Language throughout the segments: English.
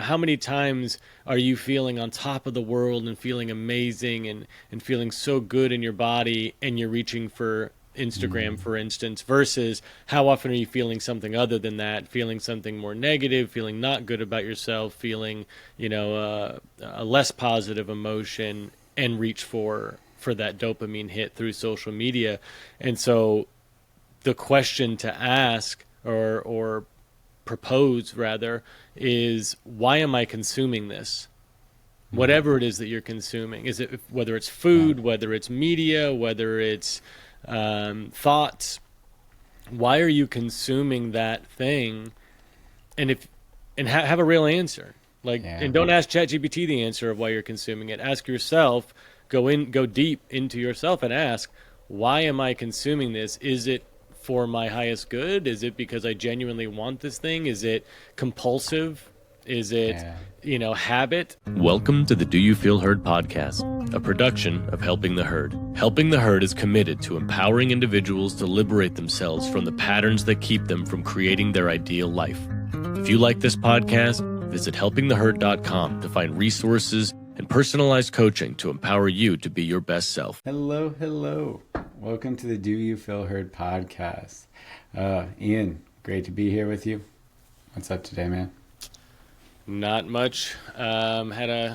how many times are you feeling on top of the world and feeling amazing and feeling so good in your body, and you're reaching for Instagram, for instance, versus how often are you feeling something other than that, feeling something more negative, feeling not good about yourself, feeling, a less positive emotion, and reach for that dopamine hit through social media. And so the question to ask, or propose rather, is why am I consuming this? Whatever it is that you're consuming, is it, whether it's food, whether it's media, whether it's thoughts, why are you consuming that thing? And have a real answer. And don't ask ChatGPT the answer of why you're consuming it. Ask yourself, go deep into yourself and ask, why am I consuming this? Is it for my highest good? Is it because I genuinely want this thing? Is it compulsive? Is it, habit? Welcome to the Do You Feel Heard podcast, a production of Helping the Herd. Helping the Herd is committed to empowering individuals to liberate themselves from the patterns that keep them from creating their ideal life. If you like this podcast, visit helpingtheherd.com to find resources and personalized coaching to empower you to be your best self. Hello. Welcome to the Do You Feel Heard podcast. Ian, great to be here with you. What's up today, man? Not much. Was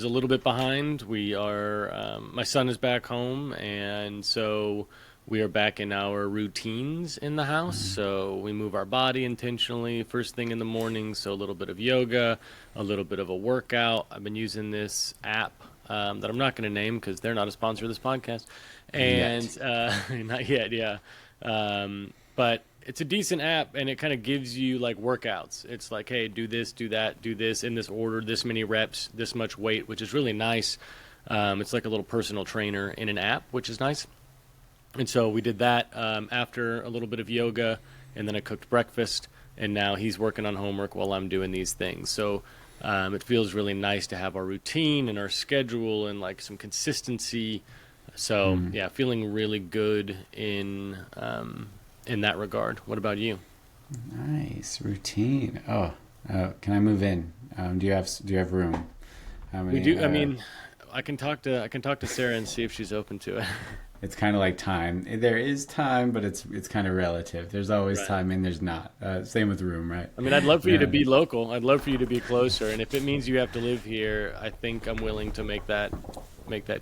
a little bit behind. We are, my son is back home, and so we are back in our routines in the house. So we move our body intentionally first thing in the morning. So a little bit of yoga, a little bit of a workout. I've been using this app that I'm not going to name because they're not a sponsor of this podcast. And not yet, yeah. But it's a decent app, and it kind of gives you like workouts. It's like, hey, do this, do that, do this in this order, this many reps, this much weight, which is really nice. It's like a little personal trainer in an app, which is nice. And so we did that after a little bit of yoga, and then I cooked breakfast, and now he's working on homework while I'm doing these things. So it feels really nice to have our routine and our schedule and like some consistency. So yeah, feeling really good in that regard. What about you? Nice routine. Oh, can I move in? Do you have room? We do. I mean, I can talk to Sarah and see if she's open to it. It's kind of like time. There is time, but it's kind of relative. There's always time, and there's not. Same with room, right? I mean, I'd love for you to be local. I'd love for you to be closer. And if it means you have to live here, I think I'm willing to make that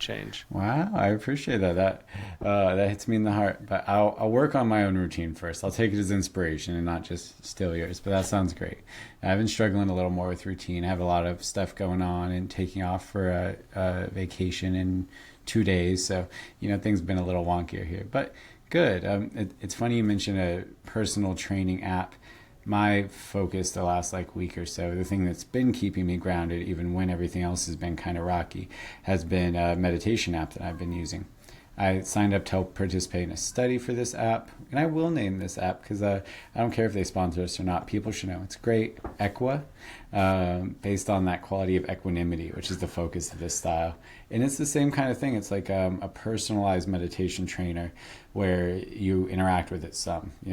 change. Wow, I appreciate that. That hits me in the heart. But I'll work on my own routine first. I'll take it as inspiration and not just steal yours. But that sounds great. I've been struggling a little more with routine. I have a lot of stuff going on and taking off for a vacation in 2 days, so things have been a little wonkier here, but good. It's funny you mentioned a personal training app. My focus the last week or so, the thing that's been keeping me grounded even when everything else has been kind of rocky, has been a meditation app that I've been using. I signed up to help participate in a study for this app, and I will name this app because I don't care if they sponsor us or not. People should know it's great. Equa, based on that quality of equanimity, which is the focus of this style. And it's the same kind of thing. It's like a personalized meditation trainer where you interact with it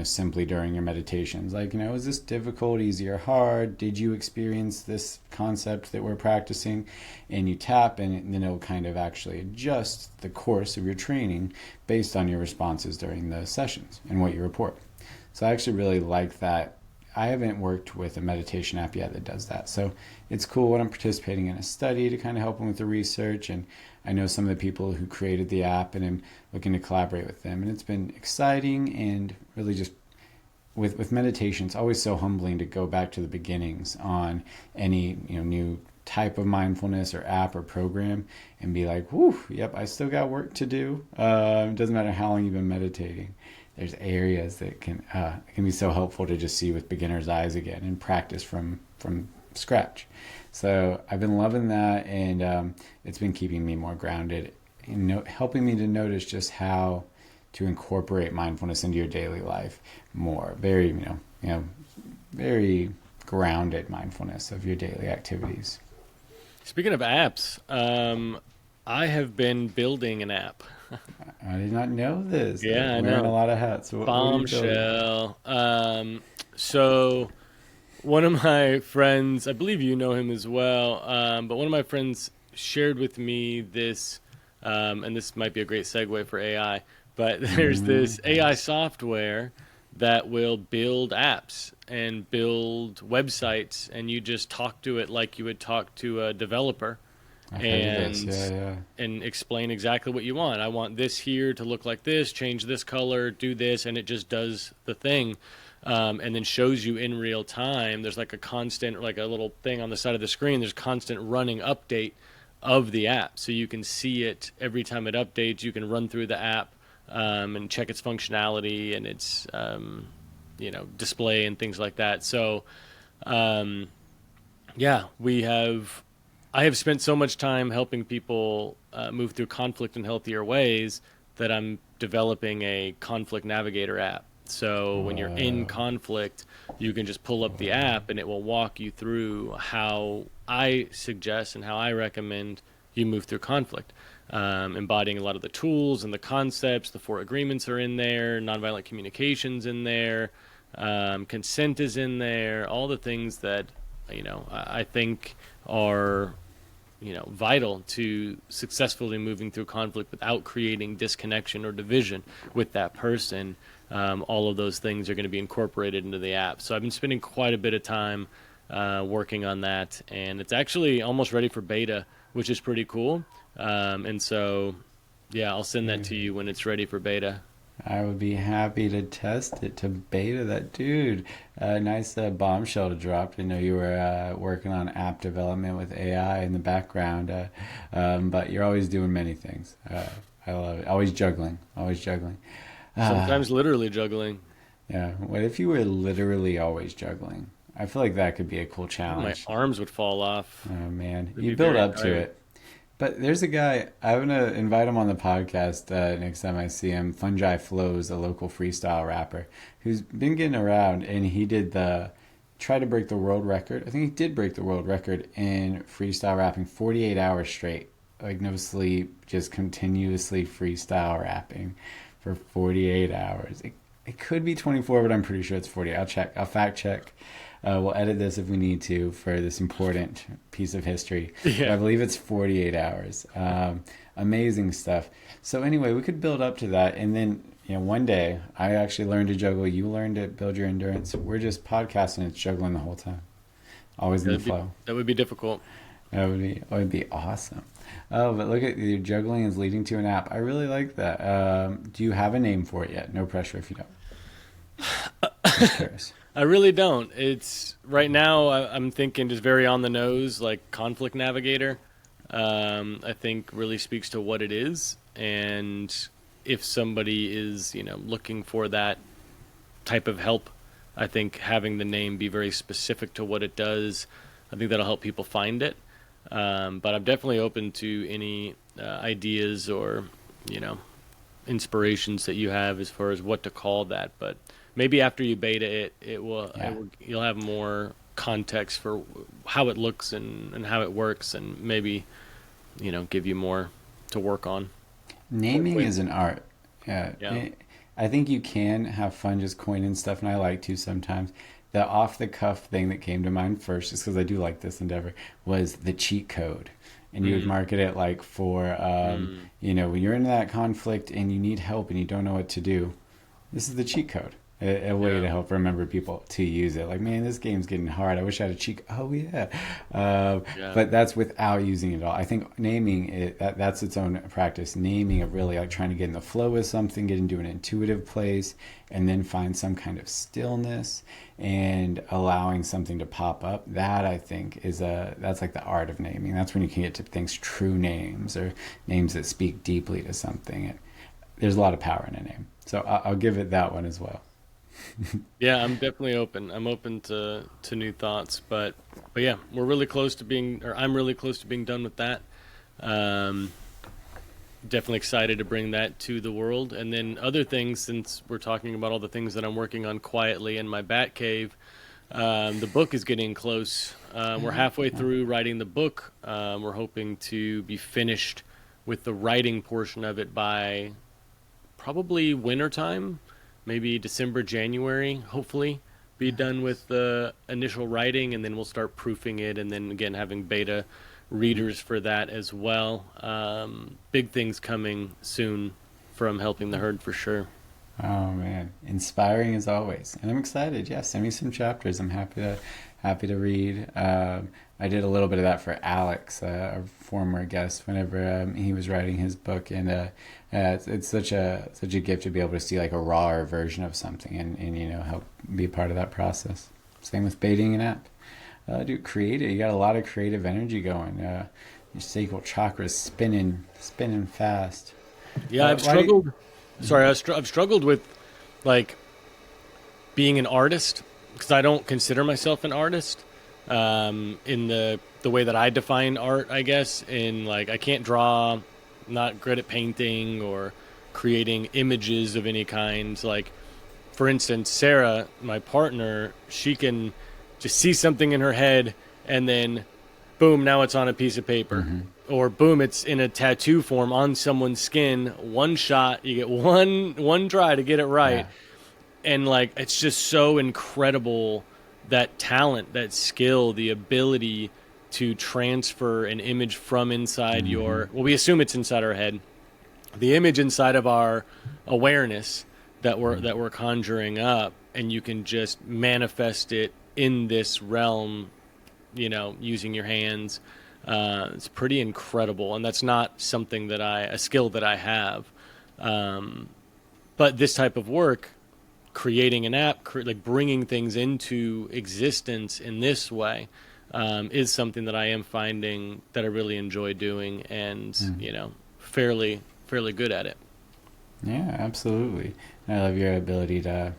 simply during your meditations. Is this difficult, easy, or hard? Did you experience this concept that we're practicing? And you tap, and then it'll kind of actually adjust the course of your training based on your responses during the sessions and what you report. So I actually really like that. I haven't worked with a meditation app yet that does that. So it's cool when I'm participating in a study to kind of help them with the research. And I know some of the people who created the app, and I'm looking to collaborate with them. And it's been exciting, and really just with meditation, it's always so humbling to go back to the beginnings on any new type of mindfulness or app or program and be like, whew, yep, I still got work to do. It doesn't matter how long you've been meditating. There's areas that can be so helpful to just see with beginner's eyes again and practice from scratch. So I've been loving that, and it's been keeping me more grounded, helping me to notice just how to incorporate mindfulness into your daily life more. Very, very grounded mindfulness of your daily activities. Speaking of apps, I have been building an app. I did not know this. Yeah, I'm wearing a lot of hats. Bombshell. So one of my friends, I believe you know him as well, but one of my friends shared with me this, and this might be a great segue for AI, but there's this AI Yes, software that will build apps and build websites, and you just talk to it like you would talk to a developer I've heard of this. and Yeah, yeah. explain exactly what you want. I want this here to look like this, change this color, do this, and it just does the thing. And then shows you in real time. There's like a constant, like a little thing on the side of the screen. There's constant running update of the app, so you can see it every time it updates. You can run through the app and check its functionality and its display and things like that. So um, yeah, we have. I have spent so much time helping people move through conflict in healthier ways that I'm developing a conflict navigator app. So when you're in Whoa. conflict, you can just pull up the app and it will walk you through how I suggest and how I recommend you move through conflict. Embodying a lot of the tools and the concepts, the four agreements are in there, nonviolent communications in there, consent is in there, all the things that I think are vital to successfully moving through conflict without creating disconnection or division with that person. All of those things are going to be incorporated into the app. So I've been spending quite a bit of time working on that, and it's actually almost ready for beta, which is pretty cool. And so, yeah, I'll send that to you when it's ready for beta. I would be happy to test it to beta that, dude. Nice bombshell to drop. I know you were working on app development with AI in the background, but you're always doing many things. I love it. Always juggling. Always juggling. Ah, Sometimes literally juggling. yeah. What if you were literally always juggling? I feel like that could be a cool My challenge. arms would fall off. Oh man, It'd you be build very up to tired. it. But there's a guy, I'm gonna invite him on the podcast next time I see him. Fungi Flows, a local freestyle rapper who's been getting around, and he did the try to break the world record. I think he did break the world record in freestyle rapping, 48 hours straight, like no sleep, just continuously freestyle rapping for 48 hours. It could be 24, but I'm pretty sure it's 40. I'll check. I'll fact check. We'll edit this if we need to for this important piece of history. But I Yeah. believe it's 48 hours. Amazing stuff. So anyway, we could build up to that, and then one day I actually learned to juggle. You learned to build your endurance. We're just podcasting. It's juggling the whole time. Always in the flow. That would be difficult. That would be awesome. Oh, but look at your juggling is leading to an app. I really like that. Do you have a name for it yet? No pressure if you don't. Just curious. I really don't. It's right now. I'm thinking just very on the nose, like conflict navigator. I think really speaks to what it is, and if somebody is looking for that type of help, I think having the name be very specific to what it does, I think that'll help people find it. But I'm definitely open to any ideas or you know inspirations that you have as far as what to call that. But maybe after you beta it, Yeah. you'll have more context for how it looks and how it works, and maybe give you more to work on. Naming Hopefully, is an art. Yeah. yeah. I think you can have fun just coining stuff, and I like to sometimes. The off the cuff thing that came to mind first, just because I do like this endeavor, was the cheat code. And you would Mm, market it like for, mm, when you're in that conflict and you need help and you don't know what to do, this is the cheat code. A way yeah. to help remember people to use it. Like, man, this game's getting hard. I wish I had a cheat. Oh yeah, Yeah. but that's without using it all. I think naming it that's its own practice. Naming of really like trying to get in the flow with something, get into an intuitive place, and then find some kind of stillness and allowing something to pop up. That I think that's like the art of naming. That's when you can get to things true names or names that speak deeply to something. There's a lot of power in a name, so I'll give it that one as well. Yeah, I'm definitely open. I'm open to new thoughts, but yeah, we're really close to being, or I'm really close to being done with that. Um, Definitely excited to bring that to the world, and then other things. Since we're talking about all the things that I'm working on quietly in my bat cave, the book is getting close. We're halfway through writing the book. We're hoping to be finished with the writing portion of it by probably winter time, maybe December, January, hopefully. be done with the initial writing, and then we'll start proofing it, and then again having beta readers for that as well. Big things coming soon from helping the herd for sure. Oh man, inspiring as always, and I'm excited. Yeah, send me some chapters. I'm happy to read. I did a little bit of that for Alex, a former guest, whenever he was writing his book, and it's such a gift to be able to see like a rawer version of something, and help be part of that process. Same with baiting an app. Dude, create it. You got a lot of creative energy going. Your sacral chakra is spinning fast. Yeah, I've Why do you, struggled. Sorry, I've struggled with like being an artist because I don't consider myself an artist in the way that I define art. I guess in like I can't draw, not good at painting or creating images of any kind. Like for instance, Sarah, my partner, she can just see something in her head and then boom, now it's on a piece of paper. Mm-hmm. Or boom, it's in a tattoo form on someone's skin. One shot, you get one try to get it right. Yeah. And like it's just so incredible, that talent, that skill, the ability to transfer an image from inside Mm-hmm. your, well, we assume it's inside our head, the image inside of our awareness that we're conjuring up, and you can just manifest it in this realm, using your hands. It's pretty incredible, and that's not something a skill that I have. But this type of work, creating an app, like bringing things into existence in this way, is something that I am finding that I really enjoy doing, and Mm. fairly good at it. Yeah, absolutely. I love your ability to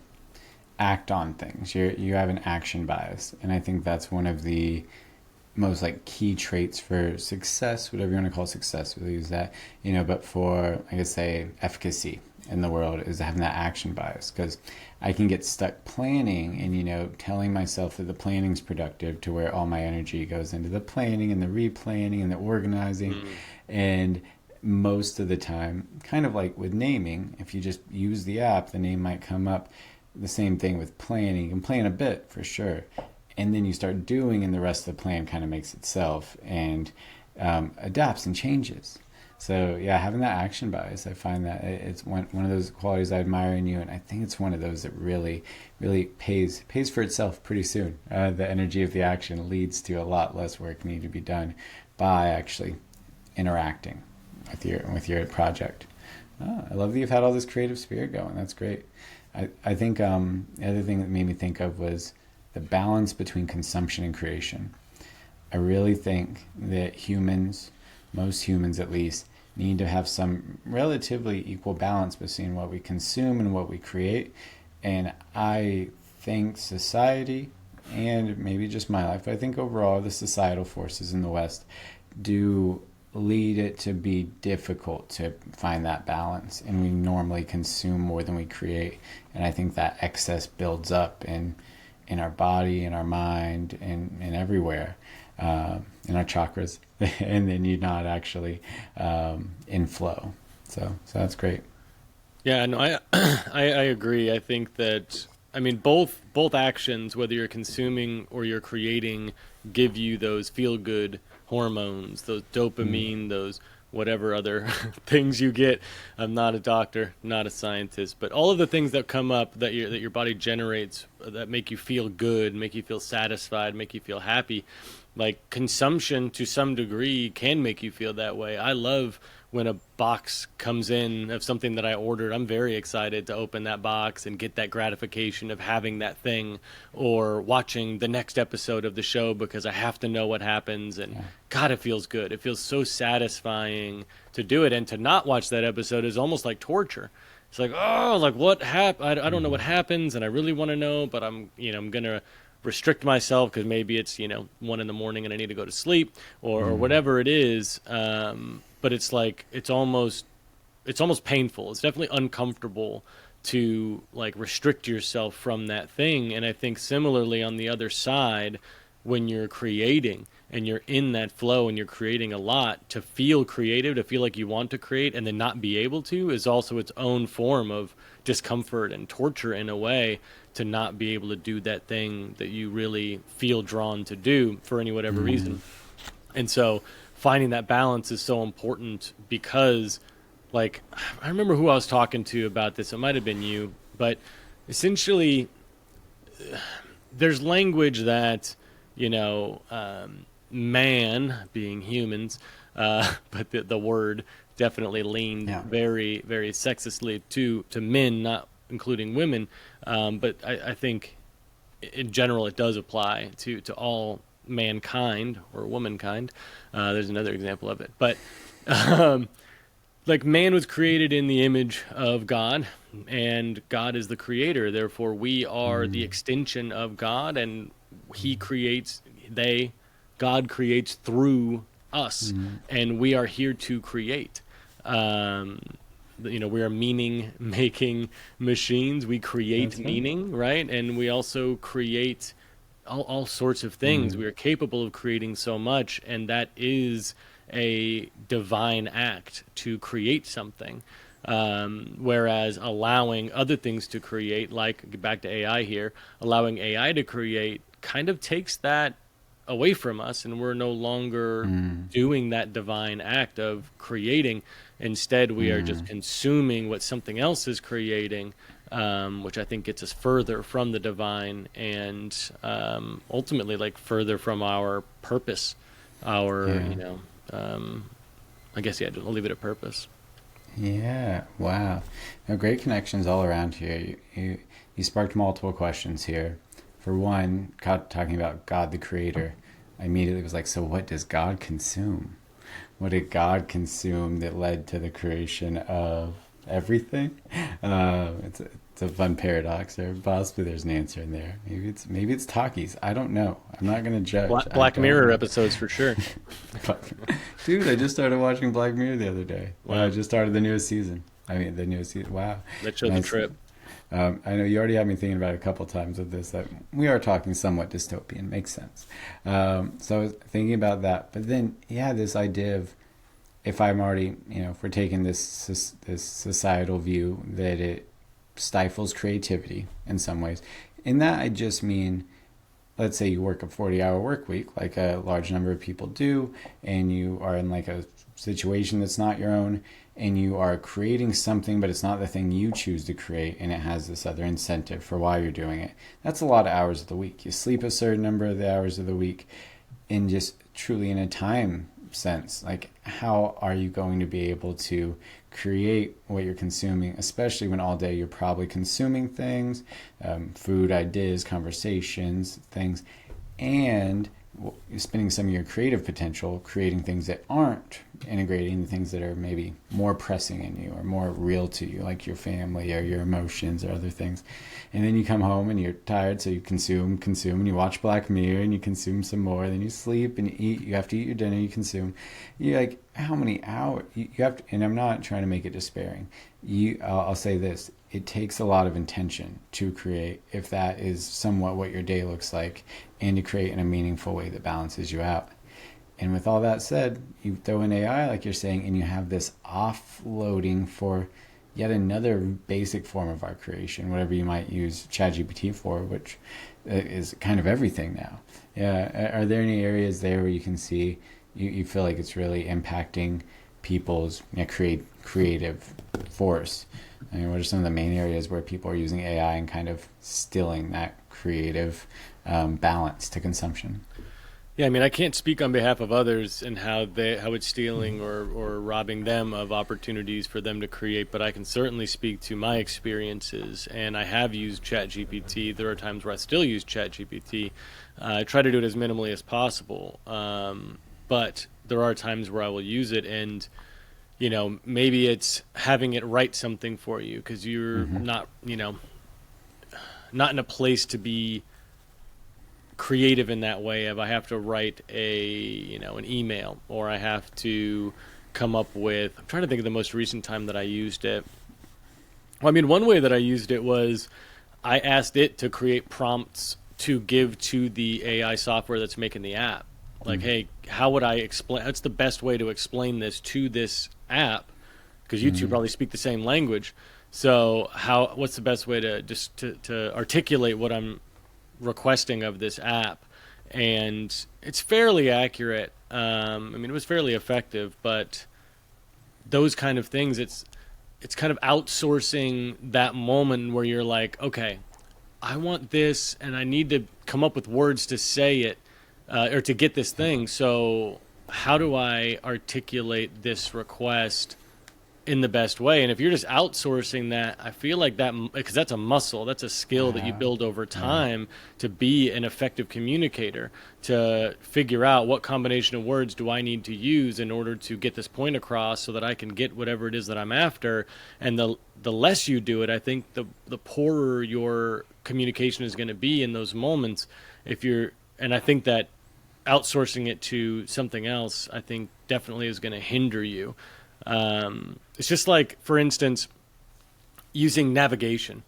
act on things. You have an action bias, and I think that's one of the most like key traits for success, whatever you want to call success. We'll use that, but for I guess say efficacy in the world is having that action bias, because I can get stuck planning and telling myself that the planning's productive to where all my energy goes into the planning and the replanning and the organizing, Mm. and most of the time, kind of like with naming, if you just use the app, the name might come up. The same thing with planning. You can plan a bit for sure, and then you start doing, and the rest of the plan kind of makes itself and adapts and changes. So yeah, having that action bias, I find that it's one of those qualities I admire in you, and I think it's one of those that really pays for itself pretty soon. The energy of the action leads to a lot less work needing to be done by actually interacting with your project. Oh, I love that you've had all this creative spirit going. That's great. I think the other thing that made me think of was the balance between consumption and creation. I really think that most humans at least, need to have some relatively equal balance between what we consume and what we create. And I think society, and maybe just my life, but I think overall the societal forces in the West do lead it to be difficult to find that balance. And we normally consume more than we create. And I think that excess builds up in our body, in our mind, and everywhere, in our chakras, and then you're not actually in flow. So that's great. Yeah, no, I agree. I think that, I mean, both actions, whether you're consuming or you're creating, give you those feel good hormones, those dopamine, those whatever other things you get. I'm not a doctor, not a scientist, but all of the things that come up that your body generates that make you feel good, make you feel satisfied, make you feel happy. Like consumption to some degree can make you feel that way. I love when a box comes in of something that I ordered. I'm very excited to open that box and get that gratification of having that thing, or watching the next episode of the show because I have to know what happens. And Yeah. God, it feels good. It feels so satisfying to do it. And to not watch that episode is almost like torture. It's like, oh, like what happened? I don't know what happens, and I really want to know, but I'm gonna restrict myself because maybe it's 1 a.m. and I need to go to sleep, or whatever it is. But it's like it's almost painful. It's definitely uncomfortable to like restrict yourself from that thing. And I think similarly on the other side, when you're creating and you're in that flow and you're creating a lot, to feel creative, to feel like you want to create and then not be able to, is also its own form of discomfort and torture in a way, to not be able to do that thing that you really feel drawn to do for any whatever reason. And so finding that balance is so important, because like, I remember who I was talking to about this. It might have been you, but essentially there's language that, man, being humans, but the word definitely leaned very, very sexistly to men, not including women. But I think in general it does apply to all mankind or womankind. There's another example of it, but like, man was created in the image of God, and God is the creator. Therefore, we are the extension of God, and He creates. God creates through us, and we are here to create. We are meaning-making machines. We create meaning, right? And we also create all sorts of things. We are capable of creating so much, and that is a divine act to create something. Whereas allowing other things to create, like back to AI here, allowing AI to create kind of takes that away from us, and we're no longer doing that divine act of creating. Instead, we are just consuming what something else is creating, which I think gets us further from the divine, and ultimately, like, further from our purpose, I guess, I'll leave it at purpose. Yeah, wow. Now, great connections all around here. You sparked multiple questions here. For one, talking about God the Creator, I immediately was like, so what does God consume? What did God consume that led to the creation of everything? It's a fun paradox there. Possibly there's an answer in there. Maybe it's Takis. I don't know. I'm not going to judge. Black Mirror episodes for sure. Dude, I just started watching Black Mirror the other day. Wow. I just started the newest season. Wow. That showed the trip. I know you already had me thinking about it a couple times with this, that we are talking somewhat dystopian. Makes sense. So I was thinking about that. But then, this idea of, if I'm already, if we're taking this societal view that it stifles creativity in some ways, in that I just mean, let's say you work a 40-hour work week, like a large number of people do, and you are in like a situation that's not your own, and you are creating something, but it's not the thing you choose to create, and it has this other incentive for why you're doing it. That's a lot of hours of the week. You sleep a certain number of the hours of the week, and just truly in a time sense, like, how are you going to be able to create what you're consuming, especially when all day you're probably consuming things, food, ideas, conversations, things, and you're spending some of your creative potential creating things that aren't integrating the things that are maybe more pressing in you or more real to you, like your family or your emotions or other things. And then you come home and you're tired, so you consume, and you watch Black Mirror and you consume some more. Then you sleep and you eat. You have to eat your dinner. You consume. You're like, how many hours? You have to, and I'm not trying to make it despairing. I'll say this: it takes a lot of intention to create, if that is somewhat what your day looks like, and to create in a meaningful way that balances you out. And with all that said, you throw in AI, like you're saying, and you have this offloading for yet another basic form of our creation, whatever you might use ChatGPT for, which is kind of everything now. Yeah, are there any areas there where you can see you feel like it's really impacting people's creative force? I mean, what are some of the main areas where people are using AI and kind of stilling that creative balance to consumption? Yeah, I mean, I can't speak on behalf of others and how it's stealing or robbing them of opportunities for them to create, but I can certainly speak to my experiences, and I have used ChatGPT. There are times where I still use ChatGPT. I try to do it as minimally as possible, but there are times where I will use it, and maybe it's having it write something for you because you're not in a place to be creative in that way. If I have to write an email, or I have to come up with, I'm trying to think of the most recent time that I used it. Well, I mean, one way that I used it was I asked it to create prompts to give to the AI software that's making the app. Like, hey, how would I explain? What's the best way to explain this to this app? Because you two probably speak the same language. So what's the best way to just to articulate what I'm requesting of this app? And it's fairly accurate. I mean, it was fairly effective, but those kind of things, it's kind of outsourcing that moment where you're like, okay, I want this, and I need to come up with words to say it, or to get this thing. So how do I articulate this request in the best way? And if you're just outsourcing that, I feel like that, because that's a muscle, that's a skill that you build over time to be an effective communicator, to figure out what combination of words do I need to use in order to get this point across so that I can get whatever it is that I'm after. And the less you do it, I think the poorer your communication is going to be in those moments. And I think that outsourcing it to something else, I think definitely is going to hinder you. It's just like, for instance, using navigation.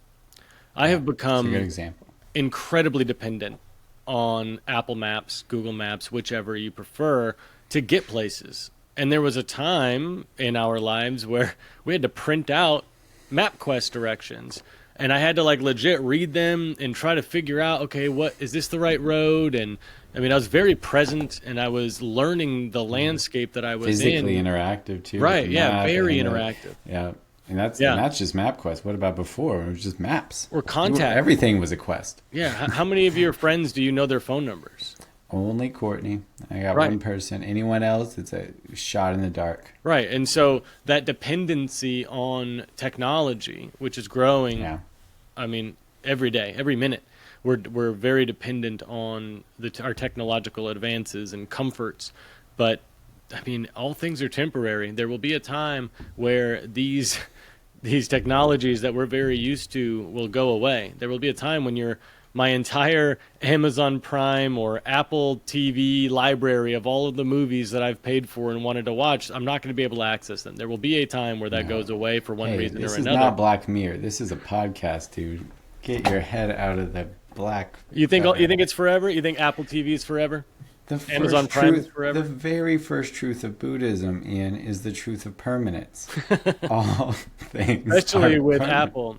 I have become That's a good example. incredibly dependent on Apple Maps, Google Maps, whichever you prefer, to get places. And there was a time in our lives where we had to print out MapQuest directions. And I had to like legit read them and try to figure out, okay, what is this the right road? And I mean, I was very present, and I was learning the landscape that I was Physically in. interactive too. Right, yeah, map very and interactive. Yeah. And that's just MapQuest. What about before? It was just maps. Or contact. Everything was a quest. Yeah, how many of your friends do you know their phone numbers? Only Courtney. I got Right. one person. Anyone else, it's a shot in the dark. Right, and so that dependency on technology, which is growing, Yeah. I mean, every day, every minute, we're very dependent on our technological advances and comforts. But I mean, all things are temporary. There will be a time where these technologies that we're very used to will go away. There will be a time when my entire Amazon Prime or Apple TV library of all of the movies that I've paid for and wanted to watch, I'm not going to be able to access them. There will be a time where that goes away for one reason or another. This is not Black Mirror. This is a podcast, dude. Get your head out of the black. You think it's forever? You think Apple TV is forever? Amazon Prime is forever? The very first truth of Buddhism, Ian, is the truth of permanence. All things, especially with permanent. Apple.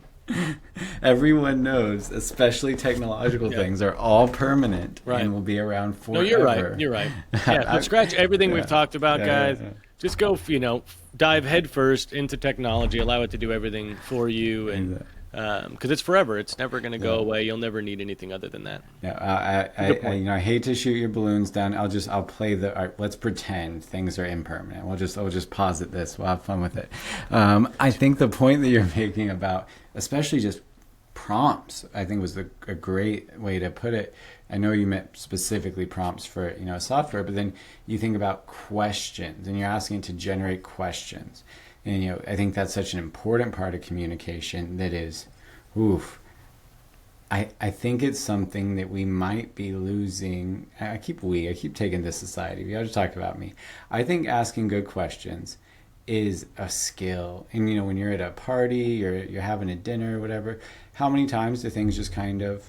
Everyone knows, especially technological things, are all permanent and will be around forever. No, you're right. You're right. Yeah, but scratch everything we've talked about, guys. Yeah. Just go, dive headfirst into technology. Allow it to do everything for you, and because it's forever. It's never going to go away. You'll never need anything other than that. Yeah, I hate to shoot your balloons down. I'll play let's pretend things are impermanent. I'll just posit this. We'll have fun with it. I think the point that you're making about, especially just prompts, I think was a great way to put it. I know you meant specifically prompts for software, but then you think about questions, and you're asking it to generate questions. And I think that's such an important part of communication that is, I think it's something that we might be losing. I keep taking this society. I'll just talk about me. I think asking good questions is a skill. And when you're at a party or you're having a dinner or whatever, how many times do things just kind of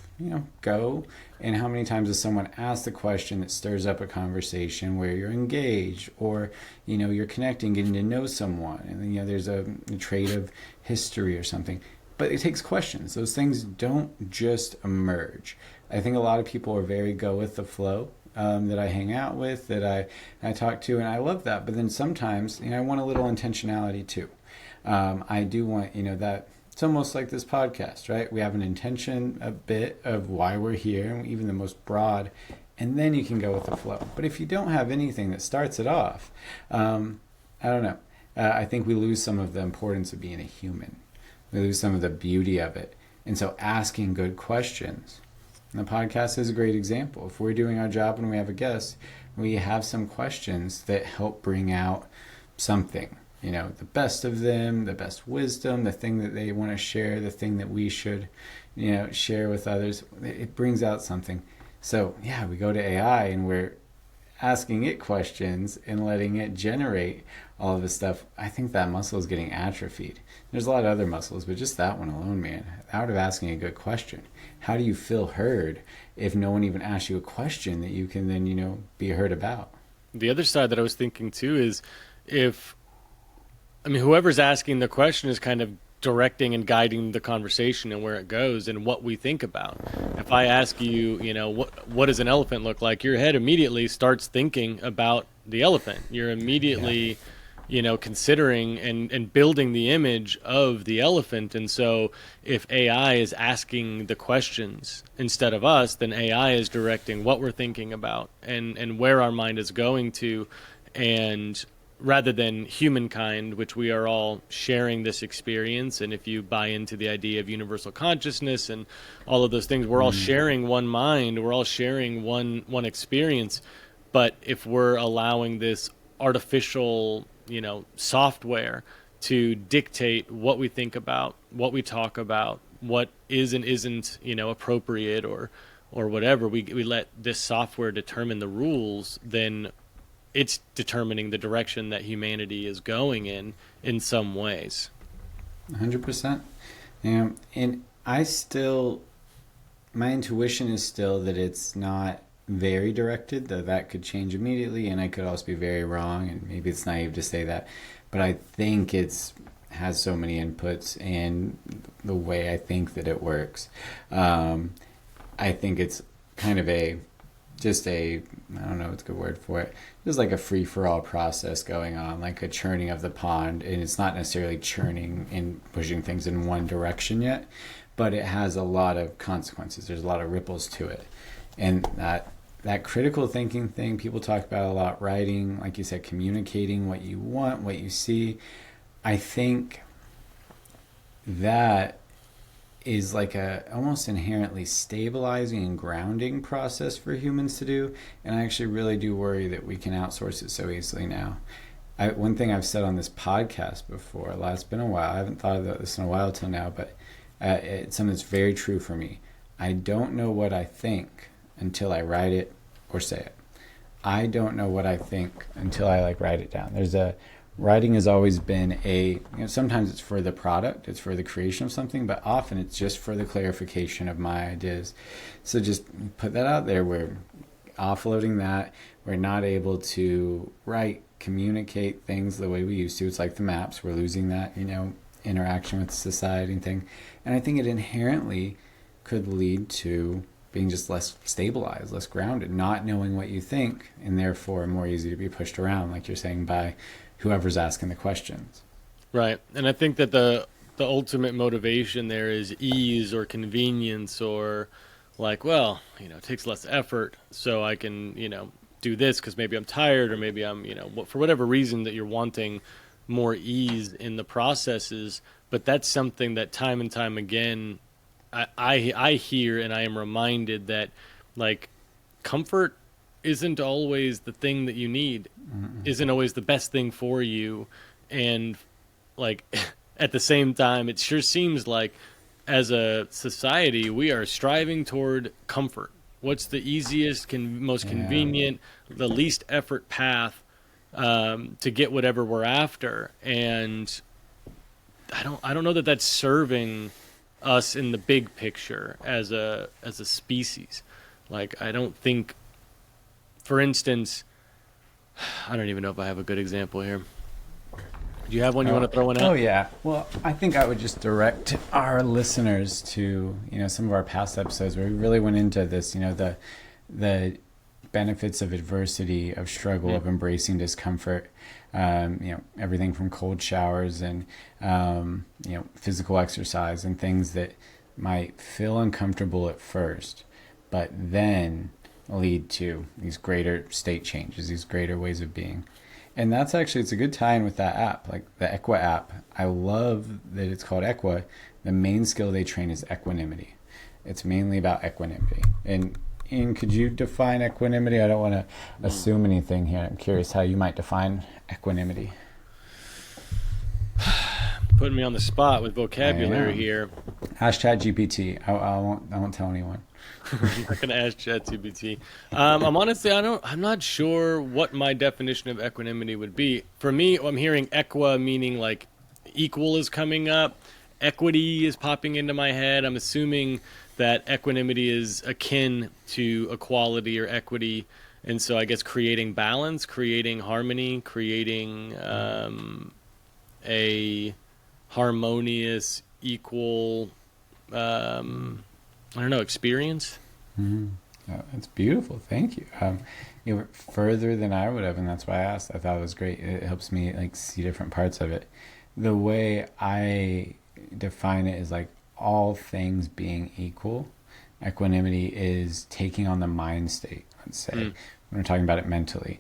go? And how many times does someone ask the question that stirs up a conversation where you're engaged, or you're connecting, getting to know someone, and then there's a trait of history or something. But it takes questions. Those things don't just emerge. I think a lot of people are very go with the flow, that I hang out with, that I talk to, and I love that. But then sometimes I want a little intentionality too. I do want that. It's almost like this podcast, right? We have an intention, a bit of why we're here, even the most broad, and then you can go with the flow. But if you don't have anything that starts it off, I don't know. I think we lose some of the importance of being a human. We lose some of the beauty of it. And so asking good questions. And the podcast is a great example. If we're doing our job and we have a guest, we have some questions that help bring out something. The best of them, the best wisdom, the thing that they want to share, the thing that we should, share with others. It brings out something. So, we go to AI and asking it questions and letting it generate all of this stuff, I think that muscle is getting atrophied. There's a lot of other muscles, but just that one alone, man, out of asking a good question. How do you feel heard if no one even asks you a question that you can then, be heard about? The other side that I was thinking too is if, I mean, whoever's asking the question is kind of directing and guiding the conversation and where it goes and what we think about. If I ask you, what does an elephant look like? Your head immediately starts thinking about the elephant. You're Yeah. immediately, considering and building the image of the elephant. And so if AI is asking the questions instead of us, then AI is directing what we're thinking about and where our mind is going to. And rather than humankind, which we are all sharing this experience. And if you buy into the idea of universal consciousness and all of those things, we're all sharing one mind, we're all sharing one experience. But if we're allowing this artificial, software to dictate what we think about, what we talk about, what is and isn't, appropriate or whatever, we let this software determine the rules, then it's determining the direction that humanity is going in some ways. 100%. And I still, my intuition is still that it's not very directed, though that could change immediately, and I could also be very wrong, and maybe it's naive to say that, but I think it's has so many inputs and the way I think that it works. I think it's kind of I don't know what's a good word for it. There's like a free for all process going on, like a churning of the pond, and it's not necessarily churning and pushing things in one direction yet, but it has a lot of consequences. There's a lot of ripples to it, and that critical thinking thing people talk about a lot, writing, like you said, communicating what you want, what you see. I think that is like a almost inherently stabilizing and grounding process for humans to do, and I actually really do worry that we can outsource it so easily now. One thing I've said on this podcast before, it's been a while, I haven't thought about this in a while till now, but it's something that's very true for me. I don't know what I think until I write it or say it. I don't know what I think until I write it down. Writing has always been sometimes it's for the product, it's for the creation of something, but often it's just for the clarification of my ideas. So just put that out there. We're offloading that. We're not able to communicate things the way we used to. It's like the maps. We're losing that, interaction with society and thing. And I think it inherently could lead to being just less stabilized, less grounded, not knowing what you think, and therefore more easy to be pushed around, like you're saying, by whoever's asking the questions. Right. And I think that the ultimate motivation there is ease or convenience or it takes less effort so I can, do this because maybe I'm tired or maybe I'm, for whatever reason that you're wanting more ease in the processes. But that's something that time and time again, I hear and I am reminded that comfort isn't always the thing that you need, isn't always the best thing for you. And at the same time, it sure seems like as a society, we are striving toward comfort. What's the easiest, most convenient, the least effort path to get whatever we're after? And I don't know that that's serving us in the big picture as a species. I don't think, for instance, I don't even know if I have a good example here. Do you have one you want to throw one out? Oh yeah. Well, I think I would just direct our listeners to some of our past episodes where we really went into this. The benefits of adversity, of struggle, of embracing discomfort. Everything from cold showers and physical exercise and things that might feel uncomfortable at first, but then lead to these greater state changes, these greater ways of being. And that's actually, it's a good tie-in with that app, like the Equa app. I love that it's called Equa. The main skill they train is equanimity. It's mainly about equanimity. And Ian, could you define equanimity? I don't want to assume anything here. I'm curious how you might define equanimity. Putting me on the spot with vocabulary here. Hashtag GPT. I won't tell anyone. I'm not gonna ask ChatGPT. I'm honestly, I'm not sure what my definition of equanimity would be. For me, I'm hearing equa meaning like equal is coming up. Equity is popping into my head. I'm assuming that equanimity is akin to equality or equity, and so I guess creating balance, creating harmony, creating a harmonious, equal, I don't know, experience. Mhm. Oh, that's beautiful. Thank you. You were further than I would have, and that's why I asked. I thought it was great. It helps me like see different parts of it. The way I define it is like all things being equal. Equanimity is taking on the mind state, let's say, Mm, when we're talking about it mentally.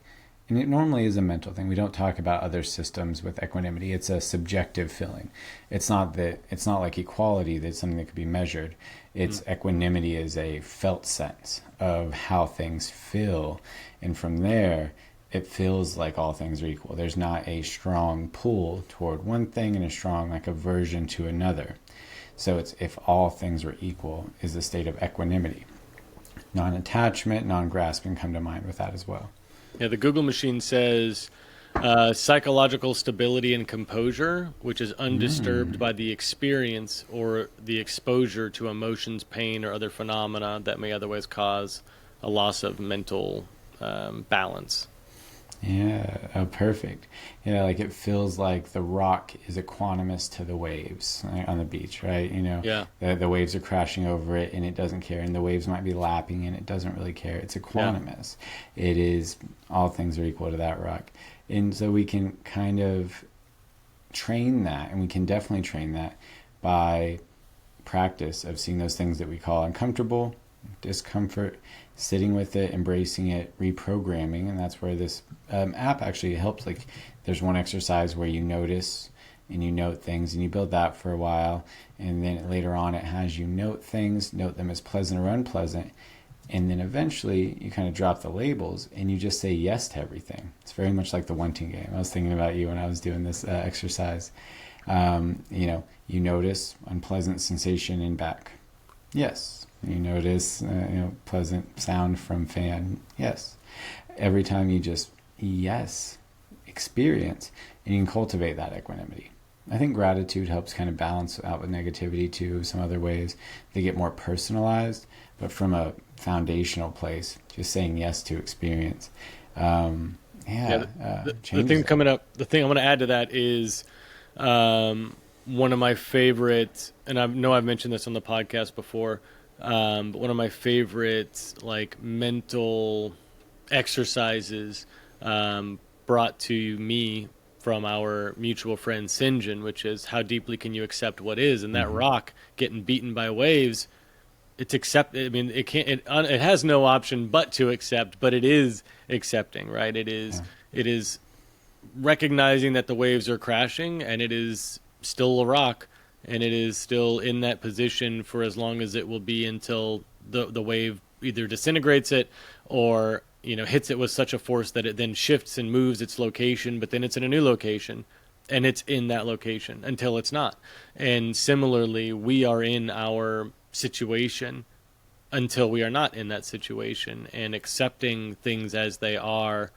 And it normally is a mental thing. We don't talk about other systems with equanimity. It's a subjective feeling. It's not like equality that's something that could be measured. mm, It's equanimity is a felt sense of how things feel. And from there, it feels like all things are equal. There's not a strong pull toward one thing and a strong like aversion to another. So it's if all things were equal is the state of equanimity. Non-attachment, non-grasping come to mind with that as well. yeah, the Google machine says psychological stability and composure, which is undisturbed Mm. by the experience or the exposure to emotions, pain, or other phenomena that may otherwise cause a loss of mental balance. Yeah, oh, perfect. Yeah, like it feels like the rock is equanimous to the waves right, on the beach, right? Yeah, The waves are crashing over it and it doesn't care, and the waves might be lapping and it doesn't really care. It's yeah, equanimous. It is, all things are equal to that rock. And so we can kind of train that, and we can definitely train that by practice of seeing those things that we call uncomfortable, discomfort, sitting with it, embracing it, reprogramming. And that's where this app actually helps. Like, there's one exercise where you notice and you note things and you build that for a while. And then later on, it has you note things, note them as pleasant or unpleasant. And then eventually you kind of drop the labels and you just say yes to everything. It's very much like the wanting game. I was thinking about you when I was doing this exercise. You notice unpleasant sensation in back. Yes. You notice, pleasant sound from fan. Yes. Every time you just, yes, experience, and you can cultivate that equanimity. I think gratitude helps kind of balance out with negativity too, some other ways. They get more personalized, but from a foundational place, just saying yes to experience. yeah. The Changes thing it. coming up, the thing I'm going to add to that is one of my favorite, and I know I've mentioned this on the podcast before, but one of my favorite like mental exercises brought to me from our mutual friend Sinjin, which is how deeply can you accept what is? And that Mm-hmm. rock getting beaten by waves, it's accept. I mean, it can't. It has no option but to accept. But it is accepting, right? It is. Yeah. It is recognizing that the waves are crashing, and it is still a rock, and it is still in that position for as long as it will be until the wave either disintegrates it or hits it with such a force that it then shifts and moves its location, but then it's in a new location and it's in that location until it's not. And similarly, we are in our situation until we are not in that situation, and accepting things as they are,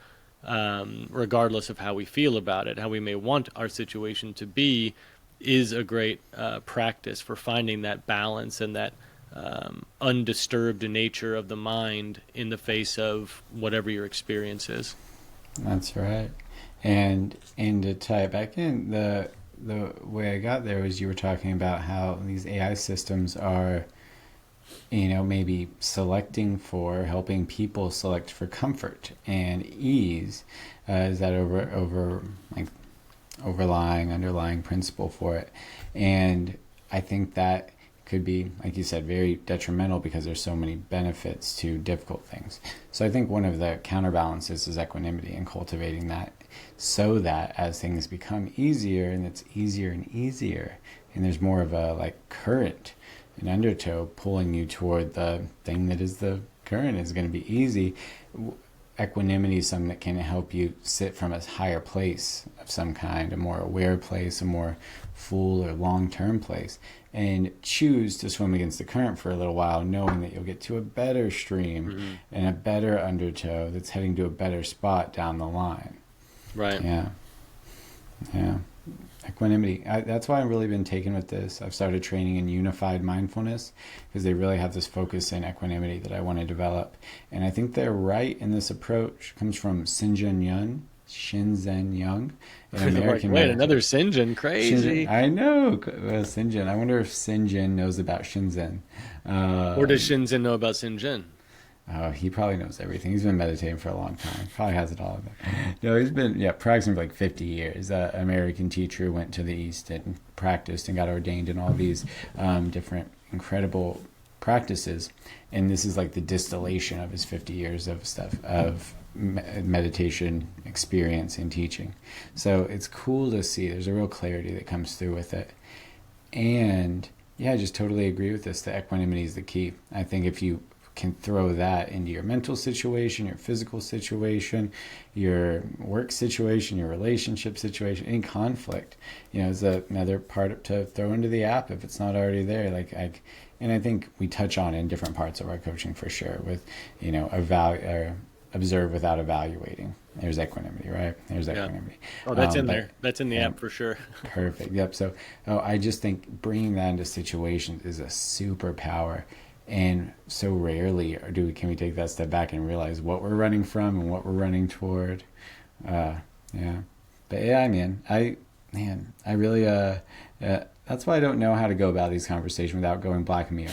regardless of how we feel about it, how we may want our situation to be, is a great practice for finding that balance and that undisturbed nature of the mind in the face of whatever your experience is. That's right. And to tie it back in, the way I got there was you were talking about how these AI systems are, maybe selecting for helping people select for comfort and ease. Is that over like overlying underlying principle for it? And I think that could be, like you said, very detrimental because there's so many benefits to difficult things. So I think one of the counterbalances is equanimity and cultivating that, so that as things become easier and it's easier and easier and there's more of a like current, an undertow pulling you toward the thing that is the current is going to be easy. equanimity is something that can help you sit from a higher place of some kind, a more aware place, a more full or long-term place, and choose to swim against the current for a little while, knowing that you'll get to a better stream Mm-hmm. and a better undertow that's heading to a better spot down the line. Right. Yeah. Yeah. Equanimity. That's why I've really been taken with this. I've started training in unified mindfulness because they really have this focus in equanimity that I want to develop. And I think they're right in this approach. It comes from Shinzen Young, an American Wait, another Sinjin, crazy. I know. Sinjin. I wonder if Sinjin knows about Shinzen. Or does Shinzen know about Sinjin? Oh, he probably knows everything. He's been meditating for a long time. Probably has it all of it. No, he's been practicing for like 50 years. An American teacher who went to the East and practiced and got ordained in all these different incredible practices. And this is like the distillation of his 50 years of stuff of meditation experience and teaching. So it's cool to see. There's a real clarity that comes through with it. And yeah, I just totally agree with this. The equanimity is the key. I think if you can throw that into your mental situation, your physical situation, your work situation, your relationship situation, any conflict, is another part to throw into the app if it's not already there. And I think we touch on in different parts of our coaching for sure with, observe without evaluating. There's equanimity, right? There's equanimity. Oh, that's in there. That's in the app for sure. Perfect. Yep. So I just think bringing that into situations is a superpower. And so rarely can we take that step back and realize what we're running from and what we're running toward. Yeah. But yeah, I really, that's why I don't know how to go about these conversations without going black mirror.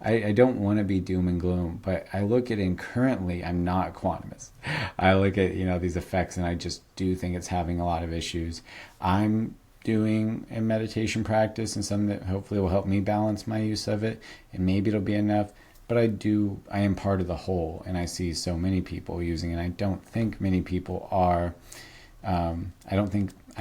I don't want to be doom and gloom, but I look at it and currently I'm not a quantumist. I look at, these effects and I just do think it's having a lot of issues. I'm doing a meditation practice and something that hopefully will help me balance my use of it, and maybe it'll be enough, but I am part of the whole, and I see so many people using it. I don't think many people are. I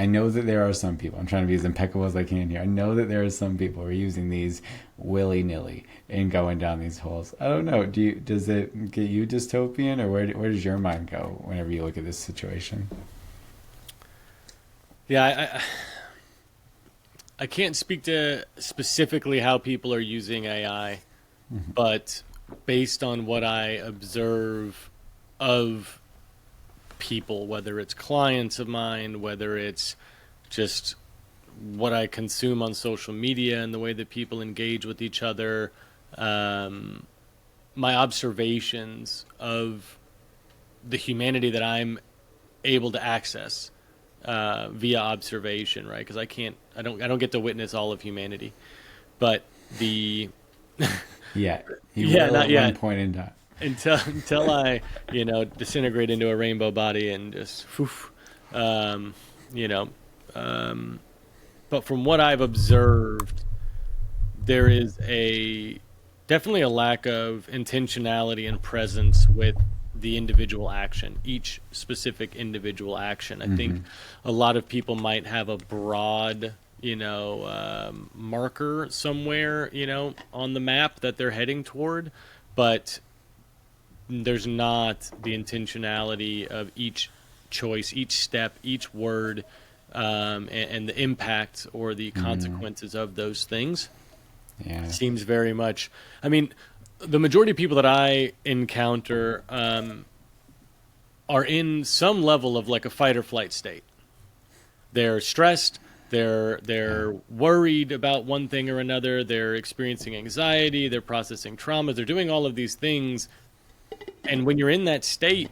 know that there are some people, I'm trying to be as impeccable as I can here, I know that there are some people who are using these willy-nilly and going down these holes. I don't know, does it get you dystopian, or where does your mind go whenever you look at this situation? Yeah, I can't speak to specifically how people are using AI, but based on what I observe of people, whether it's clients of mine, whether it's just what I consume on social media and the way that people engage with each other, my observations of the humanity that I'm able to access via observation, right? Because I don't get to witness all of humanity, but the you yeah, will not at yet. one point in time. Until I disintegrate into a rainbow body and just but from what I've observed, there is definitely a lack of intentionality and presence with the individual action, each specific individual action. I think a lot of people might have a broad, marker somewhere, on the map that they're heading toward, but there's not the intentionality of each choice, each step, each word, and the impact or the consequences of those things. Yeah. Seems very much, the majority of people that I encounter are in some level of like a fight or flight state. They're stressed. They're worried about one thing or another. They're experiencing anxiety. They're processing trauma. They're doing all of these things. And when you're in that state,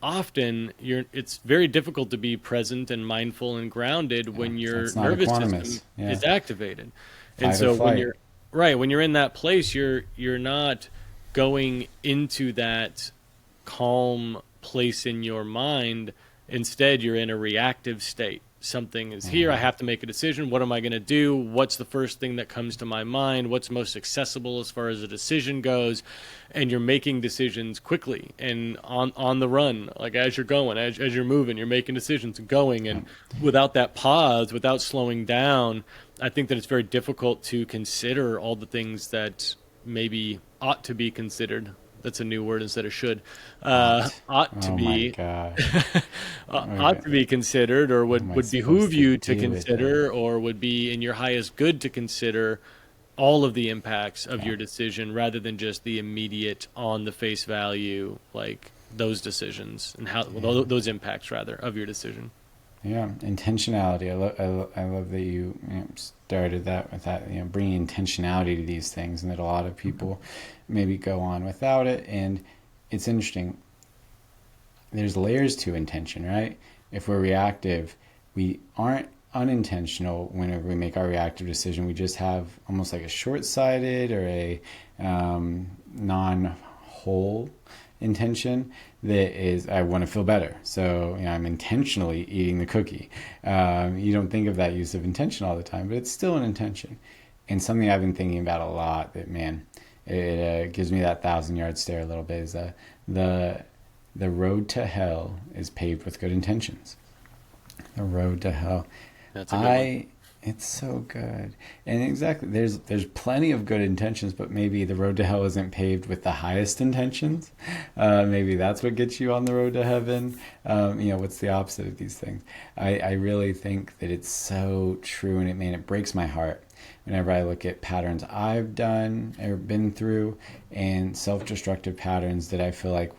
often it's very difficult to be present and mindful and grounded when your nervous system is activated. And so when you're in that place, you're not going into that calm place in your mind. Instead, you're in a reactive state. Something is here. I have to make a decision. What am I going to do? What's the first thing that comes to my mind? What's most accessible as far as a decision goes? And you're making decisions quickly and on the run, like as you're going, as you're moving, you're making decisions and going. And without that pause, without slowing down, I think that it's very difficult to consider all the things that maybe ought to be considered That's a new word instead of should. Ought. Ought to Oh my be gosh. ought Okay. to be considered, or How am I would behoove supposed to you to deal with that? consider, or would be in your highest good to consider all of the impacts of Yeah. your decision rather than just the immediate on the face value, like those decisions and how Yeah. those impacts rather of your decision. Yeah, intentionality. I love that you started that with that, bringing intentionality to these things, and that a lot of people maybe go on without it. And it's interesting. There's layers to intention, right? If we're reactive, we aren't unintentional whenever we make our reactive decision. We just have almost like a short-sighted or a non-whole intention that is, I want to feel better. So, I'm intentionally eating the cookie. You don't think of that use of intention all the time, but it's still an intention. And something I've been thinking about a lot that, man, it gives me that 1,000-yard stare a little bit is the the road to hell is paved with good intentions. The road to hell. That's a good one. I It's so good. And exactly, there's plenty of good intentions, but maybe the road to hell isn't paved with the highest intentions. Maybe that's what gets you on the road to heaven. What's the opposite of these things? I really think that it's so true, and it breaks my heart whenever I look at patterns I've done or been through, and self-destructive patterns that I feel like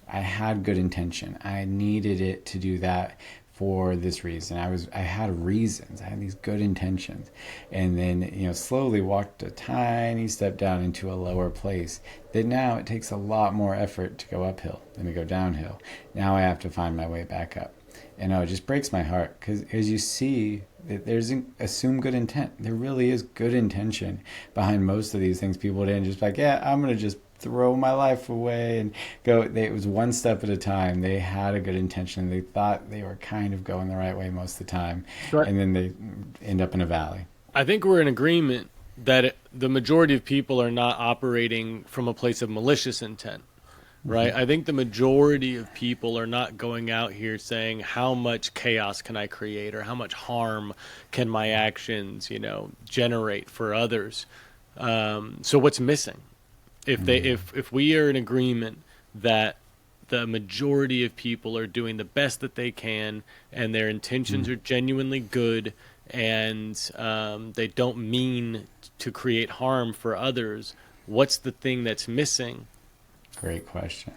I had good intention. I needed it to do that for this reason. I had reasons. I had these good intentions, and then slowly walked a tiny step down into a lower place. That now it takes a lot more effort to go uphill than to go downhill. Now I have to find my way back up, and it just breaks my heart because as you see that there's assumed good intent. There really is good intention behind most of these things. People didn't just like, yeah, I'm gonna just throw my life away and go. It was one step at a time. They had a good intention. They thought they were kind of going the right way most of the time, So and then they end up in a valley. I think we're in agreement that the majority of people are not operating from a place of malicious intent, right? I think the majority of people are not going out here saying how much chaos can I create or how much harm can my actions, generate for others. So what's missing? If we are in agreement that the majority of people are doing the best that they can and their intentions are genuinely good and they don't mean to create harm for others, what's the thing that's missing? Great question.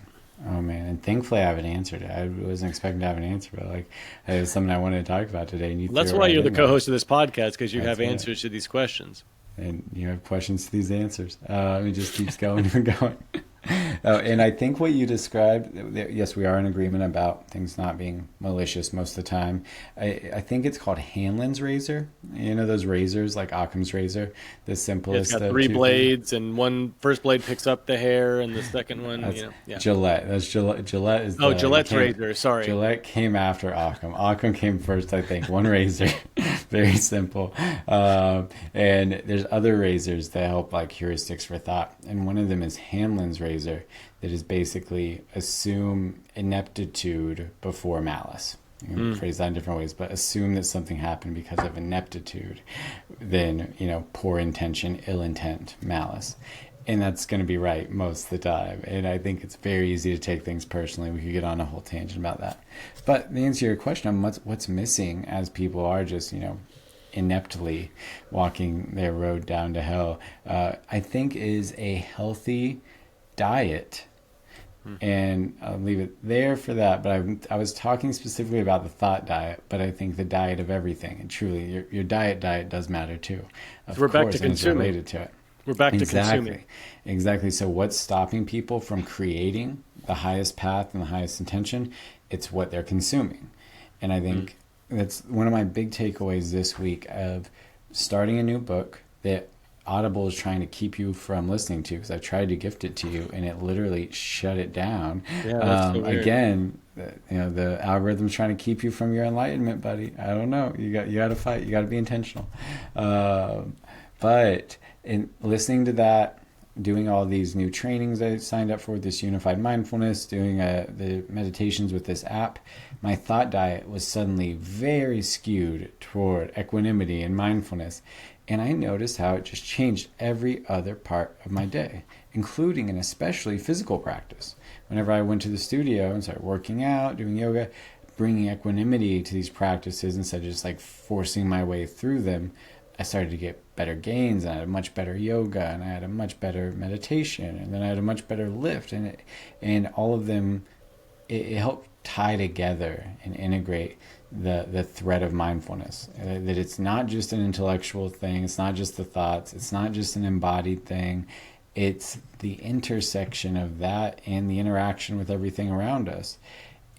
Oh man, and thankfully I have an answer to it. I wasn't expecting to have an answer, but it was something I wanted to talk about today, and you That's threw it why right you're the in there. co-host of this podcast, because you That's have it. answers to these questions. And you have questions to these answers. It just keeps going and going. And I think what you described, yes, we are in agreement about things not being malicious most of the time. I think it's called Hanlon's razor. Those razors like Occam's razor, the It's simplest got of three two things. blades, and one first blade picks up the hair, and the second one, That's yeah. Gillette. That's Gillette. Gillette is Oh, the Gillette's came. razor. Sorry. Gillette came after Occam. Occam came first, I think. One razor, very simple. And there's other razors that help like heuristics for thought, and one of them is Hanlon's razor, that is basically assume ineptitude before malice. You can phrase that in different ways, but assume that something happened because of ineptitude, then poor intention, ill intent, malice. And that's going to be right most of the time. And I think it's very easy to take things personally. We could get on a whole tangent about that. But the answer to your question on what's missing as people are just, ineptly walking their road down to hell, I think is a healthy diet. And I'll leave it there for that. But I was talking specifically about the thought diet, but I think the diet of everything. And truly, your diet does matter too. Of So we're back to course, and it's consuming. related to it. We're back to consuming. Exactly. So what's stopping people from creating the highest path and the highest intention? It's what they're consuming. And I think that's one of my big takeaways this week of starting a new book that Audible is trying to keep you from listening to, because I tried to gift it to you and it literally shut it down. Yeah, that's so weird. Again, the algorithm's trying to keep you from your enlightenment, buddy. I don't know. You got to fight. You got to be intentional. But in listening to that, doing all these new trainings I signed up for, this unified mindfulness, doing the meditations with this app, my thought diet was suddenly very skewed toward equanimity and mindfulness. And I noticed how it just changed every other part of my day, including and especially physical practice. Whenever I went to the studio and started working out, doing yoga, bringing equanimity to these practices instead of just like forcing my way through them, I started to get better gains, and I had a much better yoga, and I had a much better meditation, and then I had a much better lift, and all of them, it helped tie together and integrate the thread of mindfulness. That it's not just an intellectual thing, it's not just the thoughts, it's not just an embodied thing, it's the intersection of that and the interaction with everything around us.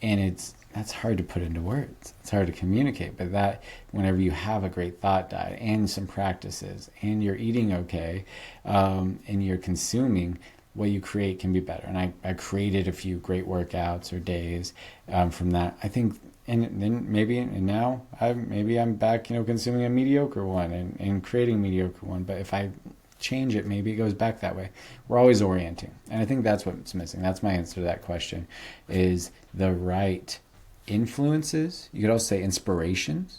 And that's hard to put into words. It's hard to communicate, but that whenever you have a great thought diet and some practices and you're eating okay, and you're consuming, what you create can be better. And I created a few great workouts or days from that. I think, and then now I'm back, consuming a mediocre one and creating a mediocre one. But if I change it, maybe it goes back that way. We're always orienting, and I think that's what's missing. That's my answer to that question: is the right influences. You could also say inspiration,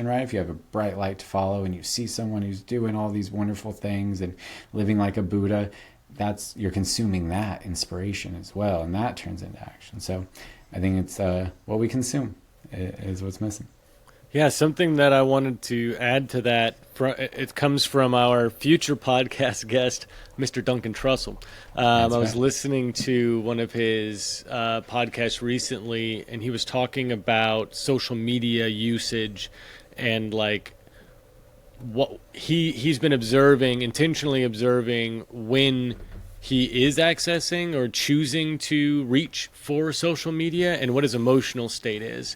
right? If you have a bright light to follow and you see someone who's doing all these wonderful things and living like a Buddha, you're consuming that inspiration as well, and that turns into action. So I think it's what we consume is what's missing. Yeah, something that I wanted to add to that, it comes from our future podcast guest, Mr. Duncan Trussell. I was listening to one of his podcasts recently, and he was talking about social media usage and like what he's been intentionally observing when he is accessing or choosing to reach for social media and what his emotional state is.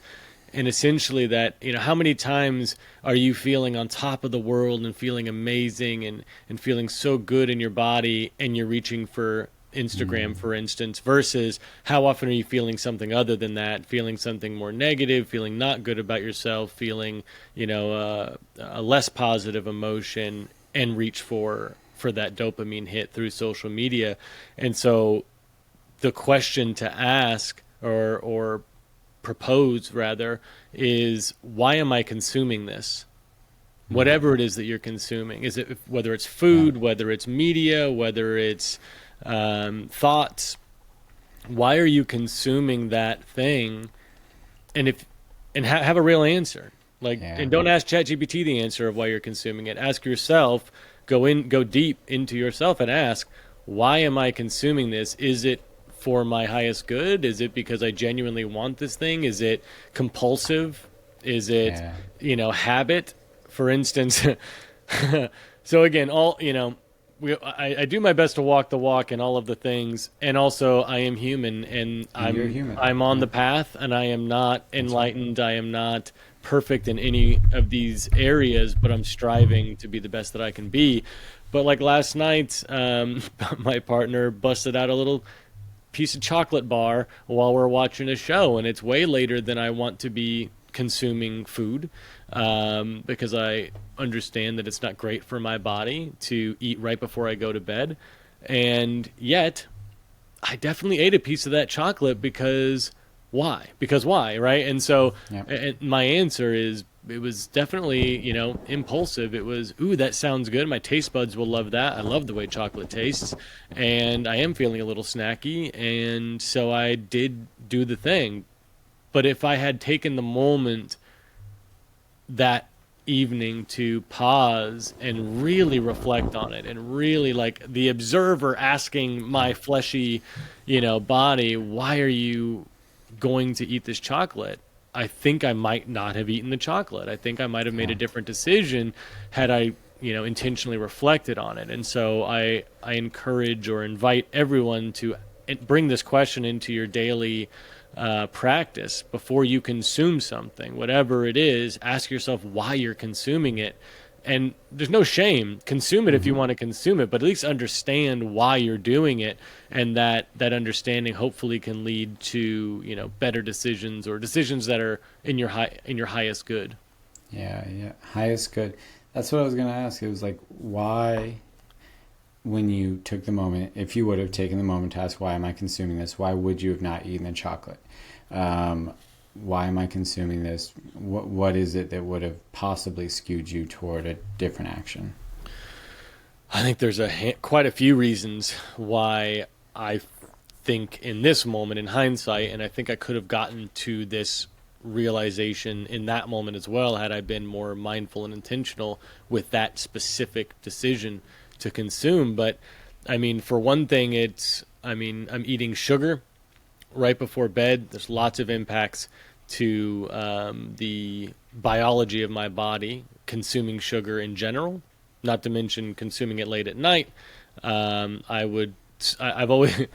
And essentially that, how many times are you feeling on top of the world and feeling amazing and feeling so good in your body, and you're reaching for Instagram, for instance, versus how often are you feeling something other than that, feeling something more negative, feeling not good about yourself, feeling, a less positive emotion, and reach for that dopamine hit through social media. And so the question to ask or propose rather is, why am I consuming this? Whatever it is that you're consuming, is it whether it's food, whether it's media, whether it's thoughts, why are you consuming that thing? And have a real answer. And don't ask ChatGPT the answer of why you're consuming it. Ask yourself, go deep into yourself and ask, why am I consuming this? Is it for my highest good? Is it because I genuinely want this thing? Is it compulsive? Is it, habit? For instance, so again, I do my best to walk the walk in all of the things, and also I am human, and I'm on the path, and I am not enlightened. I am not perfect in any of these areas, but I'm striving to be the best that I can be. But like last night, my partner busted out a little piece of chocolate bar while we're watching a show, and it's way later than I want to be consuming food, because I understand that it's not great for my body to eat right before I go to bed. And yet I definitely ate a piece of that chocolate because why, right? And so my answer is, it was definitely, impulsive. It was, ooh, that sounds good. My taste buds will love that. I love the way chocolate tastes, and I am feeling a little snacky, and so I did do the thing. But if I had taken the moment that evening to pause and really reflect on it, and really like the observer asking my fleshy, body, why are you going to eat this chocolate? I think I might not have eaten the chocolate. I think I might have made a different decision had I, intentionally reflected on it. And so I encourage or invite everyone to bring this question into your daily practice before you consume something, whatever it is. Ask yourself why you're consuming it. And there's no shame. Consume it if you want to consume it, but at least understand why you're doing it, and that understanding hopefully can lead to better decisions, or decisions that are in your highest good. Yeah, highest good. That's what I was going to ask. It was like, why, when you took the moment, if you would have taken the moment to ask, why am I consuming this? Why would you have not eaten the chocolate? why am I consuming this? What is it that would have possibly skewed you toward a different action? I think there's quite a few reasons why I think in this moment, in hindsight, and I think I could have gotten to this realization in that moment as well had I been more mindful and intentional with that specific decision to consume. But I mean, for one thing, I'm eating sugar right before bed. There's lots of impacts to the biology of my body consuming sugar in general, not to mention consuming it late at night. I've always,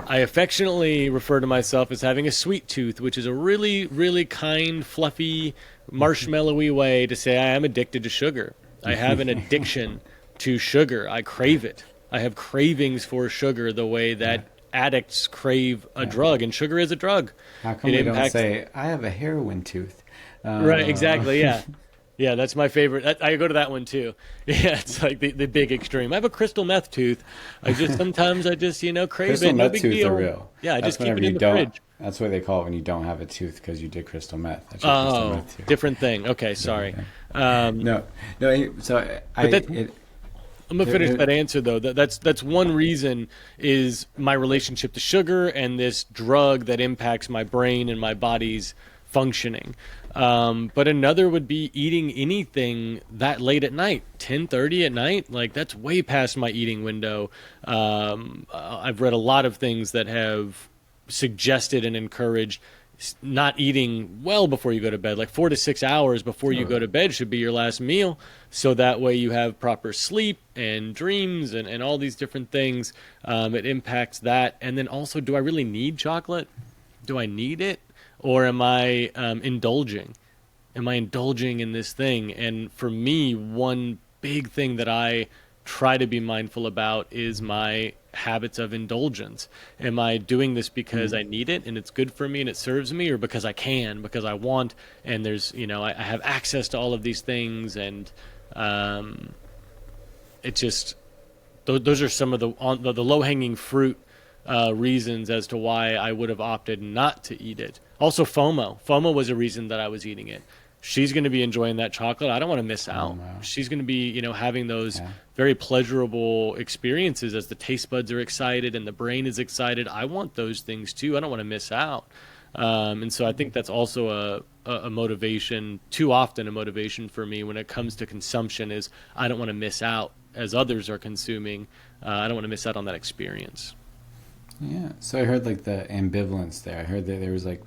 I affectionately refer to myself as having a sweet tooth, which is a really, really kind, fluffy, marshmallowy way to say I am addicted to sugar. I have an addiction to sugar. I crave it. I have cravings for sugar the way that addicts crave a drug, and sugar is a drug. How come we don't say, I have a heroin tooth? Right, exactly, yeah. Yeah, that's my favorite. I go to that one too. Yeah, it's like the big extreme. I have a crystal meth tooth. Sometimes I just, crave crystal it. No meth big tooths deal. are real. Yeah, I That's just keep it whenever in you the fridge. That's what they call it when you don't have a tooth because you did crystal meth. That's your crystal Oh, meth tooth. different thing. Okay, sorry. No, no. So I'm gonna finish that answer though. That's one reason is my relationship to sugar and this drug that impacts my brain and my body's functioning. But another would be eating anything that late at night, 10:30 at night. Like that's way past my eating window. I've read a lot of things that have suggested and encouraged not eating well before you go to bed, like 4 to 6 hours before you go to bed should be your last meal. So that way you have proper sleep and dreams and all these different things. It impacts that. And then also, do I really need chocolate? Do I need it? Or am I indulging? Am I indulging in this thing? And for me, one big thing that I try to be mindful about is my habits of indulgence. Am I doing this because I need it and it's good for me and it serves me, or because I can, because I want, and there's, I have access to all of these things, and it just, those are some of the low-hanging fruit reasons as to why I would have opted not to eat it. Also, FOMO was a reason that I was eating it. She's going to be enjoying that chocolate. I don't want to miss out. Wow. She's going to be, having those very pleasurable experiences as the taste buds are excited and the brain is excited. I want those things too. I don't want to miss out. And so I think that's also a motivation, too often a motivation for me when it comes to consumption is I don't want to miss out as others are consuming. I don't want to miss out on that experience. Yeah. So I heard like the ambivalence there. I heard that there was like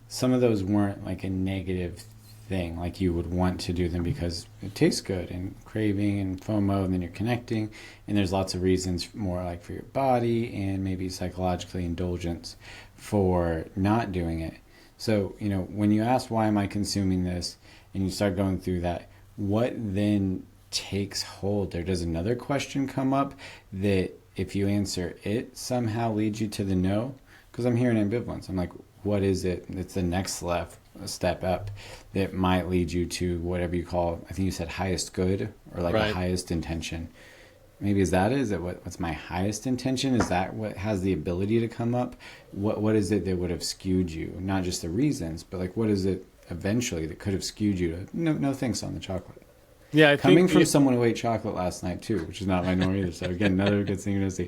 some of those weren't like a negative thing, like you would want to do them because it tastes good and craving and FOMO, and then you're connecting, and there's lots of reasons more like for your body and maybe psychologically indulgence for not doing it. So, when you ask why am I consuming this and you start going through that, what then takes hold there? Does another question come up that if you answer it somehow leads you to the no? Because I'm hearing ambivalence. I'm like, what is it? It's the next step up that might lead you to whatever you call, I think you said highest good, or like a highest intention. Maybe is that what's my highest intention? Is that what has the ability to come up? What is it that would have skewed you? Not just the reasons, but like what is it eventually that could have skewed you to no thanks on the chocolate? Yeah, Coming from someone who ate chocolate last night too, which is not my norm either. So again, another good thing to see.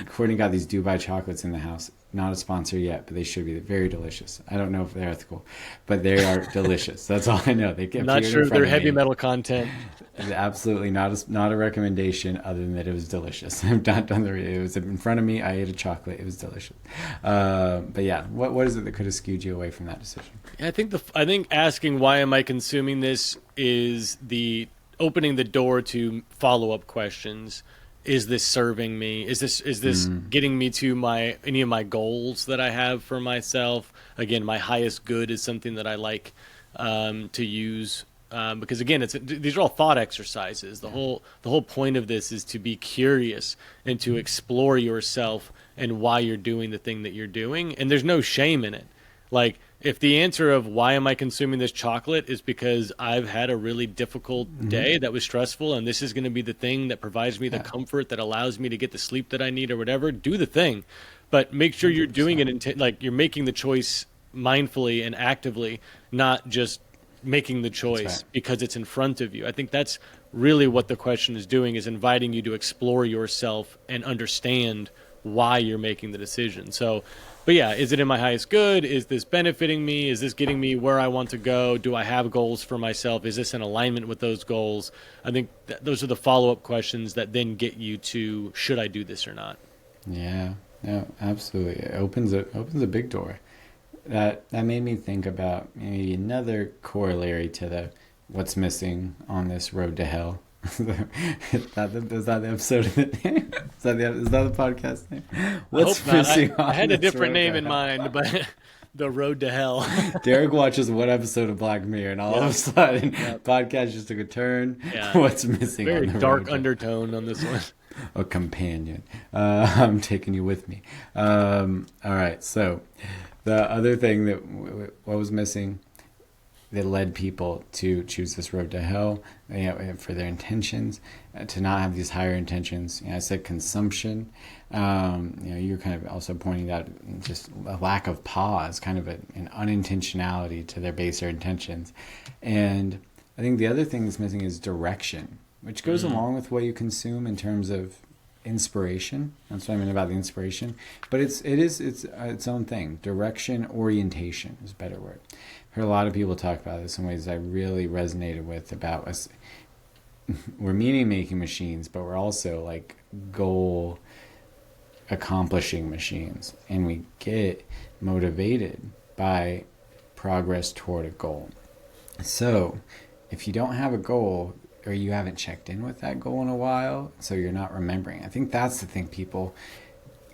Courtney got these Dubai chocolates in the house. Not a sponsor yet, but they should be. They're very delicious. I don't know if they're ethical, but they are delicious. That's all I know. They get. Not sure if they're heavy metal content. Absolutely not a recommendation, other than that it was delicious. I've not done it was in front of me. I ate a chocolate. It was delicious. But yeah, what is it that could have skewed you away from that decision? I think asking why am I consuming this is the opening the door to follow-up questions. Is this serving me? Is this getting me to any of my goals that I have for myself? Again, my highest good is something that I like to use because again, these are all thought exercises. The whole point of this is to be curious and to explore yourself and why you're doing the thing that you're doing. And there's no shame in it. Like, if the answer of why am I consuming this chocolate is because I've had a really difficult day that was stressful, and this is going to be the thing that provides me the comfort that allows me to get the sleep that I need or whatever, do the thing. But make sure you're doing it, like you're making the choice mindfully and actively, not just making the That's right. choice because it's in front of you. I think that's really what the question is doing, is inviting you to explore yourself and understand why you're making the decision. So, but yeah, is it in my highest good? Is this benefiting me? Is this getting me where I want to go? Do I have goals for myself? Is this in alignment with those goals? I think those are the follow-up questions that then get you to, should I do this or not? Yeah, no, absolutely. It opens a big door. That made me think about maybe another corollary to the what's missing on this road to hell. Is that the episode of it? Is that the podcast name? I hope What's not. missing I on had a this different road name to in hell? mind, but the road to hell. Derrick watches one episode of Black Mirror, and all of a Yep. sudden, Yep. podcast just took a turn. Yeah. What's missing on Very the dark road to undertone on this one. a companion? I'm taking you with me. All right, so the other thing that what was missing that led people to choose this road to hell, for their intentions, to not have these higher intentions. I said consumption. You're kind of also pointing out just a lack of pause, kind of an unintentionality to their baser intentions. And I think the other thing that's missing is direction, which goes along with what you consume in terms of inspiration. That's what I mean about the inspiration. But it's its own thing. Direction, orientation is a better word. Heard a lot of people talk about this in ways I really resonated with, about us. We're meaning making machines, but we're also like goal accomplishing machines, and we get motivated by progress toward a goal. So if you don't have a goal, or you haven't checked in with that goal in a while, so you're not remembering, I think that's the thing people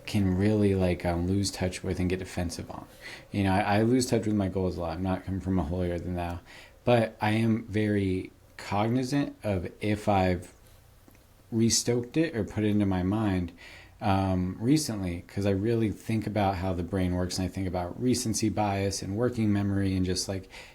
can really lose touch with and get defensive on. I lose touch with my goals a lot. I'm not coming from a holier than thou, but I am very cognizant of if I've restoked it or put it into my mind recently, because I really think about how the brain works, and I think about recency bias and working memory, and just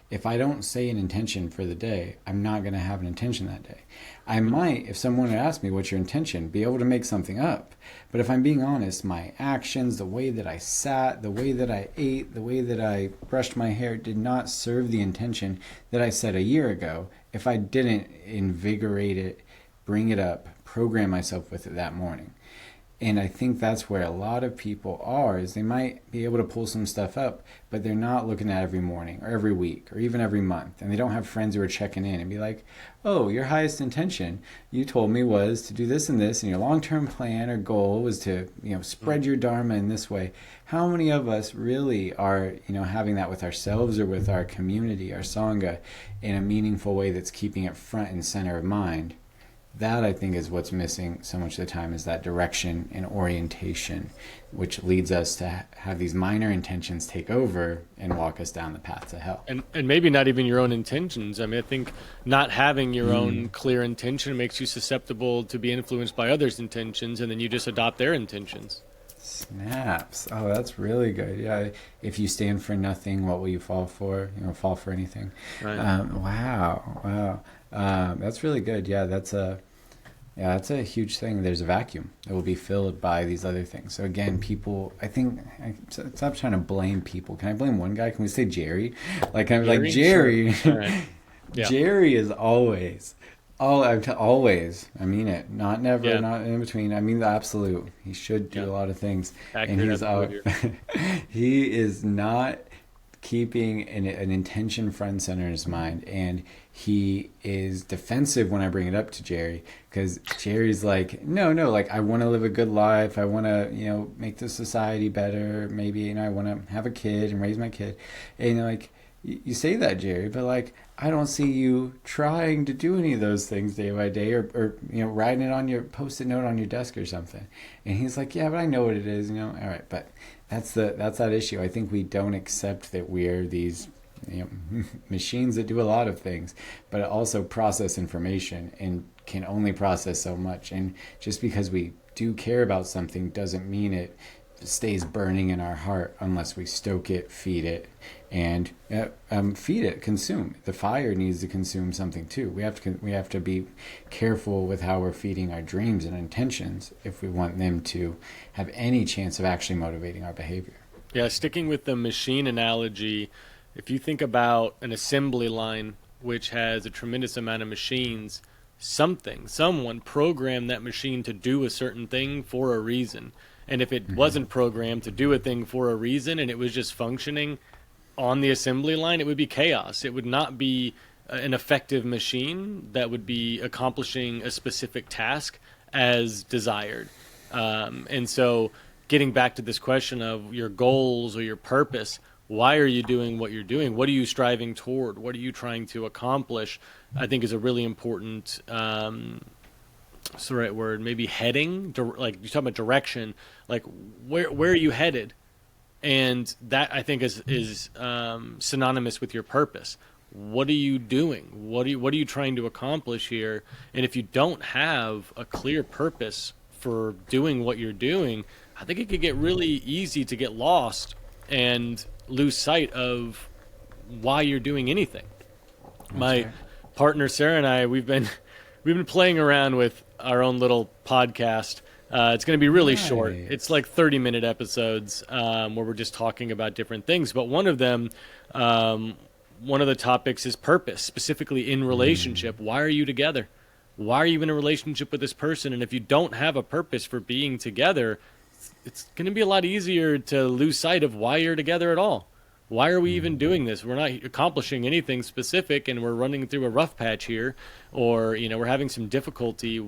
if I don't say an intention for the day, I'm not going to have an intention that day. I might, if someone had asked me what's your intention, be able to make something up. But if I'm being honest, my actions, the way that I sat, the way that I ate, the way that I brushed my hair did not serve the intention that I set a year ago if I didn't invigorate it, bring it up, program myself with it that morning. And I think that's where a lot of people are, is they might be able to pull some stuff up, but they're not looking at every morning or every week or even every month. And they don't have friends who are checking in and be like, oh, your highest intention, you told me, was to do this and this, and your long-term plan or goal was to, spread your dharma in this way. How many of us really are, having that with ourselves or with our community, our sangha, in a meaningful way that's keeping it front and center of mind? That, I think, is what's missing so much of the time, is that direction and orientation, which leads us to have these minor intentions take over and walk us down the path to hell. And maybe not even your own intentions. I mean, I think not having your own clear intention makes you susceptible to be influenced by others' intentions, and then you just adopt their intentions. Snaps. Oh, that's really good. Yeah. If you stand for nothing, what will you fall for? Fall for anything. Right. Wow. That's really good. Yeah, that's a huge thing. There's a vacuum that will be filled by these other things. So again, people, stop trying to blame people. Can I blame one guy? Can we say Jerry? Jerry. Sure. All right. Yeah. Jerry is always, always. I mean it. Not never. Yeah. Not in between. I mean the absolute. He should do a lot of things, Accurate, and he's out. He is not keeping an intention front and center in his mind, and he is defensive when I bring it up to Jerry, because Jerry's like, no, I want to live a good life, I want to make the society better, maybe I want to have a kid and raise my kid, and you say that, Jerry, but I don't see you trying to do any of those things day by day, or writing it on your post-it note on your desk or something. And he's like, yeah, but I know what it is, all right. But that's that issue. I think we don't accept that we're these machines that do a lot of things, but also process information and can only process so much. And just because we do care about something doesn't mean it stays burning in our heart unless we stoke it, feed it, and consume. The fire needs to consume something too. We have to be careful with how we're feeding our dreams and intentions if we want them to have any chance of actually motivating our behavior. Yeah, sticking with the machine analogy, if you think about an assembly line which has a tremendous amount of machines, someone programmed that machine to do a certain thing for a reason. And if it Hmm. wasn't programmed to do a thing for a reason and it was just functioning on the assembly line, it would be chaos. It would not be an effective machine that would be accomplishing a specific task as desired. And so, getting back to this question of your goals or your purpose, why are you doing what you're doing? What are you striving toward? What are you trying to accomplish? I think is a really important. What's the right word? Maybe heading. Like you talk about direction. Like where are you headed? And that I think is synonymous with your purpose. What are you doing? What are you trying to accomplish here? And if you don't have a clear purpose for doing what you're doing, I think it could get really easy to get lost and lose sight of why you're doing anything. That's My right. partner Sarah and I, we've been playing around with our own little podcast. It's going to be really short. It's Nice. like 30-minute episodes where we're just talking about different things. But one of them, um, one of the topics is purpose, specifically in Mm. relationship. Why are you together? Why are you in a relationship with this person? And if you don't have a purpose for being together, it's going to be a lot easier to lose sight of why you're together at all. Why are we even Mm. doing this? We're not accomplishing anything specific and we're running through a rough patch here, or we're having some difficulty.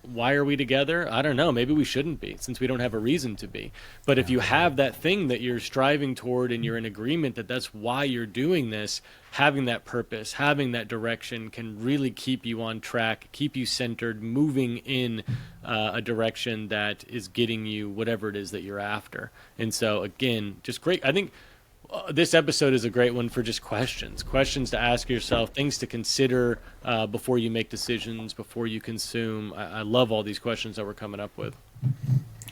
Why are we together? I don't know. Maybe we shouldn't be since we don't have a reason to be. But if you That's right. have that thing that you're striving toward and you're in agreement that that's why you're doing this, having that purpose, having that direction can really keep you on track, keep you centered, moving in a direction that is getting you whatever it is that you're after. And so, again, just great. I think this episode is a great one for just questions to ask yourself, things to consider before you make decisions, before you consume. I love all these questions that we're coming up with.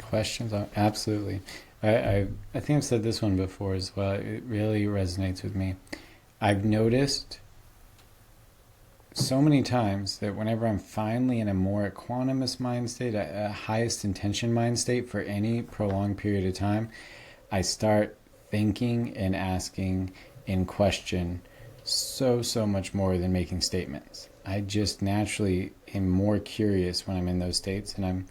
Questions? Absolutely. I think I've said this one before as well. It really resonates with me. I've noticed so many times that whenever I'm finally in a more equanimous mind state, a highest intention mind state for any prolonged period of time, I start thinking and asking in question so much more than making statements. I just naturally am more curious when I'm in those states, and I'm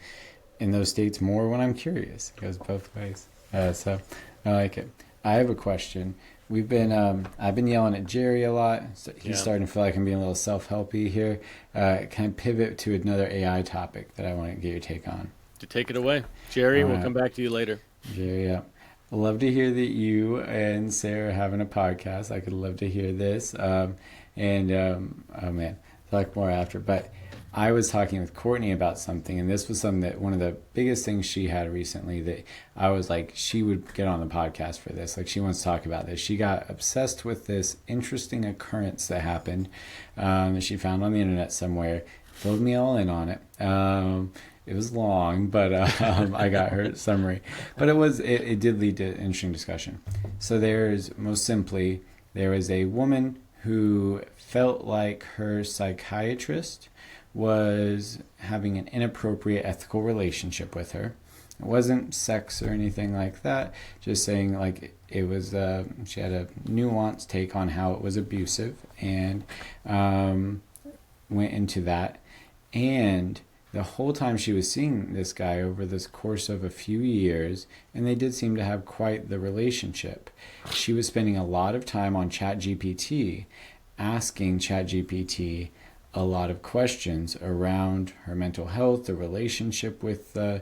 in those states more when I'm curious. It goes both ways. So I like it. I have a question. I've been yelling at Jerry a lot. So he's Yeah, starting to feel like I'm being a little self-helpy here. Can I pivot to another AI topic that I want to get your take on? to take it away. Jerry, All we'll right, come back to you later. Jerry. Yeah. I love to hear that you and Sarah are having a podcast. I could love to hear this. Oh man, talk more after. But I was talking with Courtney about something, and this was something that one of the biggest things she had recently that I was like, she would get on the podcast for this. Like, she wants to talk about this. She got obsessed with this interesting occurrence that happened that she found on the internet somewhere. Filled me all in on it. It was long, but I got her summary. But it did lead to an interesting discussion. So most simply, there was a woman who felt like her psychiatrist was having an inappropriate ethical relationship with her. It wasn't sex or anything like that. Just saying like it was. She had a nuanced take on how it was abusive and went into that. And the whole time she was seeing this guy over this course of a few years, and they did seem to have quite the relationship. She was spending a lot of time on ChatGPT, asking ChatGPT a lot of questions around her mental health, the relationship with the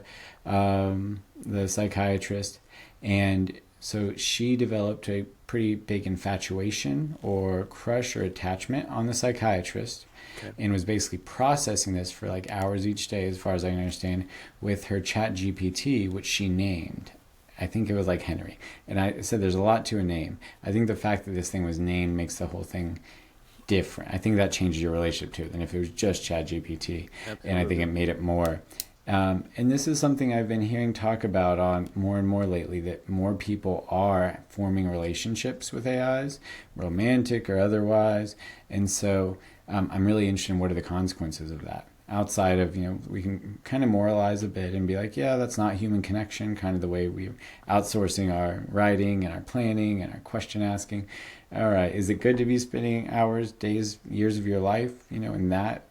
psychiatrist, and so she developed a pretty big infatuation or crush or attachment on the psychiatrist Okay. and was basically processing this for like hours each day, as far as I can understand, with her chat GPT, which she named. I think it was like Henry. And I said there's a lot to a name. I think the fact that this thing was named makes the whole thing different. I think that changes your relationship to it than if it was just chat GPT. And I think Absolutely. it made it more. And this is something I've been hearing talk about on more and more lately, that more people are forming relationships with AIs, romantic or otherwise. And so I'm really interested in what are the consequences of that. outside of, we can kind of moralize a bit and be like, yeah, that's not human connection, kind of the way we're outsourcing our writing and our planning and our question asking. All right, is it good to be spending hours, days, years of your life, in that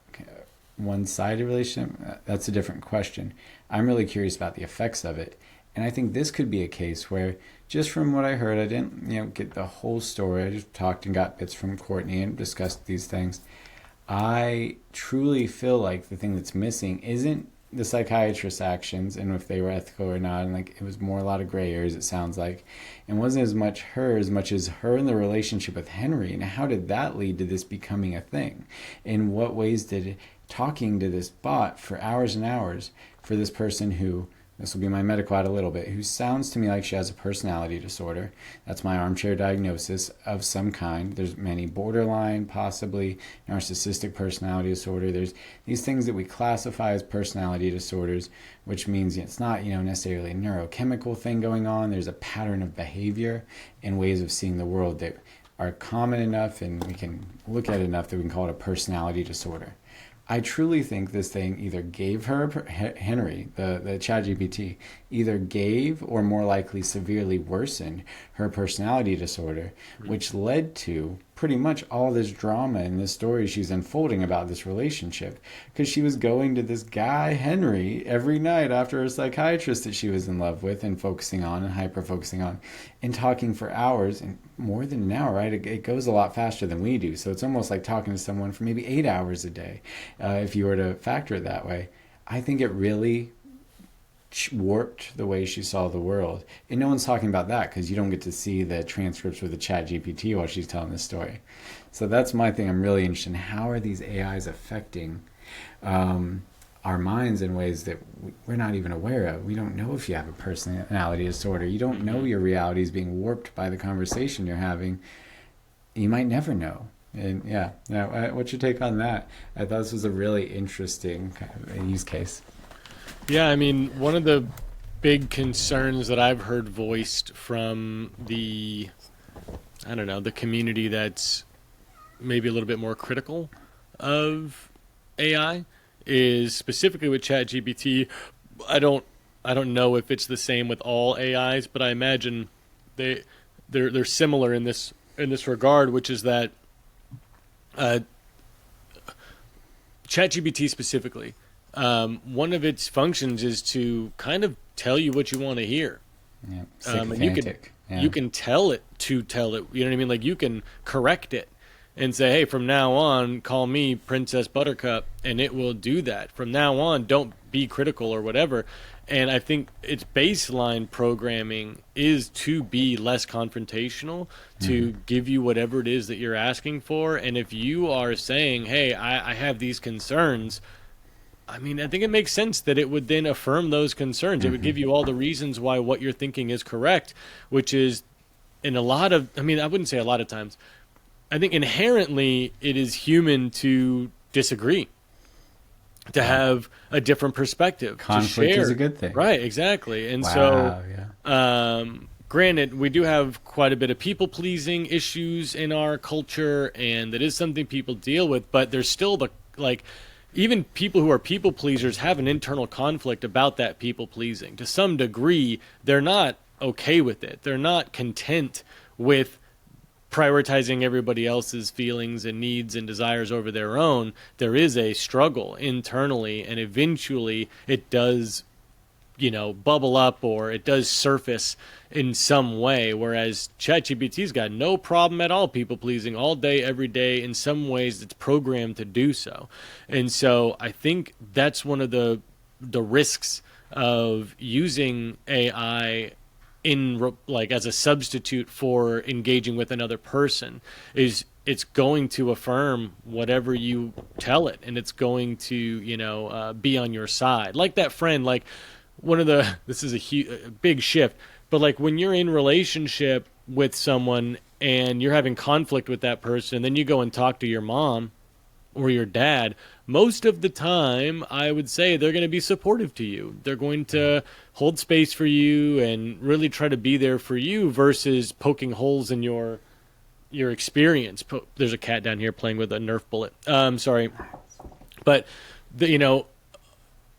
one-sided relationship? That's a different question. I'm really curious about the effects of it. And I think this could be a case where, just from what I heard, I didn't, get the whole story. I just talked and got bits from Courtney and discussed these things. I truly feel like the thing that's missing isn't the psychiatrist's actions and if they were ethical or not. And like, it was more a lot of gray areas, it sounds like. And wasn't as much her as much as her in the relationship with Henry. And how did that lead to this becoming a thing? In what ways did talking to this bot for hours and hours for this person who, this will be my medical out a little bit, who sounds to me like she has a personality disorder. That's my armchair diagnosis of some kind. There's many: borderline, possibly narcissistic personality disorder. There's these things that we classify as personality disorders, which means it's not, necessarily a neurochemical thing going on. There's a pattern of behavior and ways of seeing the world that are common enough and we can look at it enough that we can call it a personality disorder. I truly think this thing either gave her, Henry, the ChatGPT, either gave or more likely severely worsened her personality disorder, which led to pretty much all this drama in this story she's unfolding about this relationship. Because she was going to this guy, Henry, every night after a psychiatrist that she was in love with and focusing on and hyper-focusing on and talking for hours, and more than an hour, right? It goes a lot faster than we do. So it's almost like talking to someone for maybe 8 hours a day, if you were to factor it that way. I think it really warped the way she saw the world. And no one's talking about that because you don't get to see the transcripts with the chat GPT while she's telling this story. So that's my thing. I'm really interested in how are these AIs affecting our minds in ways that we're not even aware of. We don't know if you have a personality disorder. You don't know your reality is being warped by the conversation you're having. You might never know. And yeah, now, what's your take on that? I thought this was a really interesting kind of use case. Yeah, I mean, one of the big concerns that I've heard voiced from the community that's maybe a little bit more critical of AI is specifically with ChatGPT. I don't know if it's the same with all AIs, but I imagine they're similar in this regard, which is that ChatGPT specifically, one of its functions is to kind of tell you what you want to hear. Yeah, and you can tell it to tell it. You know what I mean? Like, you can correct it and say, hey, from now on, call me Princess Buttercup, and it will do that. From now on, don't be critical or whatever. And I think its baseline programming is to be less confrontational, to give you whatever it is that you're asking for. And if you are saying, hey, I have these concerns, I mean, I think it makes sense that it would then affirm those concerns. It would give you all the reasons why what you're thinking is correct, which is in a lot of, I mean, I wouldn't say a lot of times. I think inherently it is human to disagree, to have a different perspective. Conflict is a good thing. Right, exactly. And granted, we do have quite a bit of people-pleasing issues in our culture, and that is something people deal with, but there's still even people who are people pleasers have an internal conflict about that people pleasing. To some degree, they're not okay with it. They're not content with prioritizing everybody else's feelings and needs and desires over their own. There is a struggle internally, and eventually it does, bubble up, or it does surface in some way, whereas ChatGPT's got no problem at all people pleasing all day, every day. In some ways, it's programmed to do so. And so I think that's one of the risks of using AI as a substitute for engaging with another person, is it's going to affirm whatever you tell it, and it's going to be on your side. Like that friend, this is a big shift, but when you're in relationship with someone and you're having conflict with that person, and then you go and talk to your mom or your dad, most of the time, I would say they're going to be supportive to you. They're going to hold space for you and really try to be there for you, versus poking holes in your experience. There's a cat down here playing with a Nerf bullet. Sorry. But you know,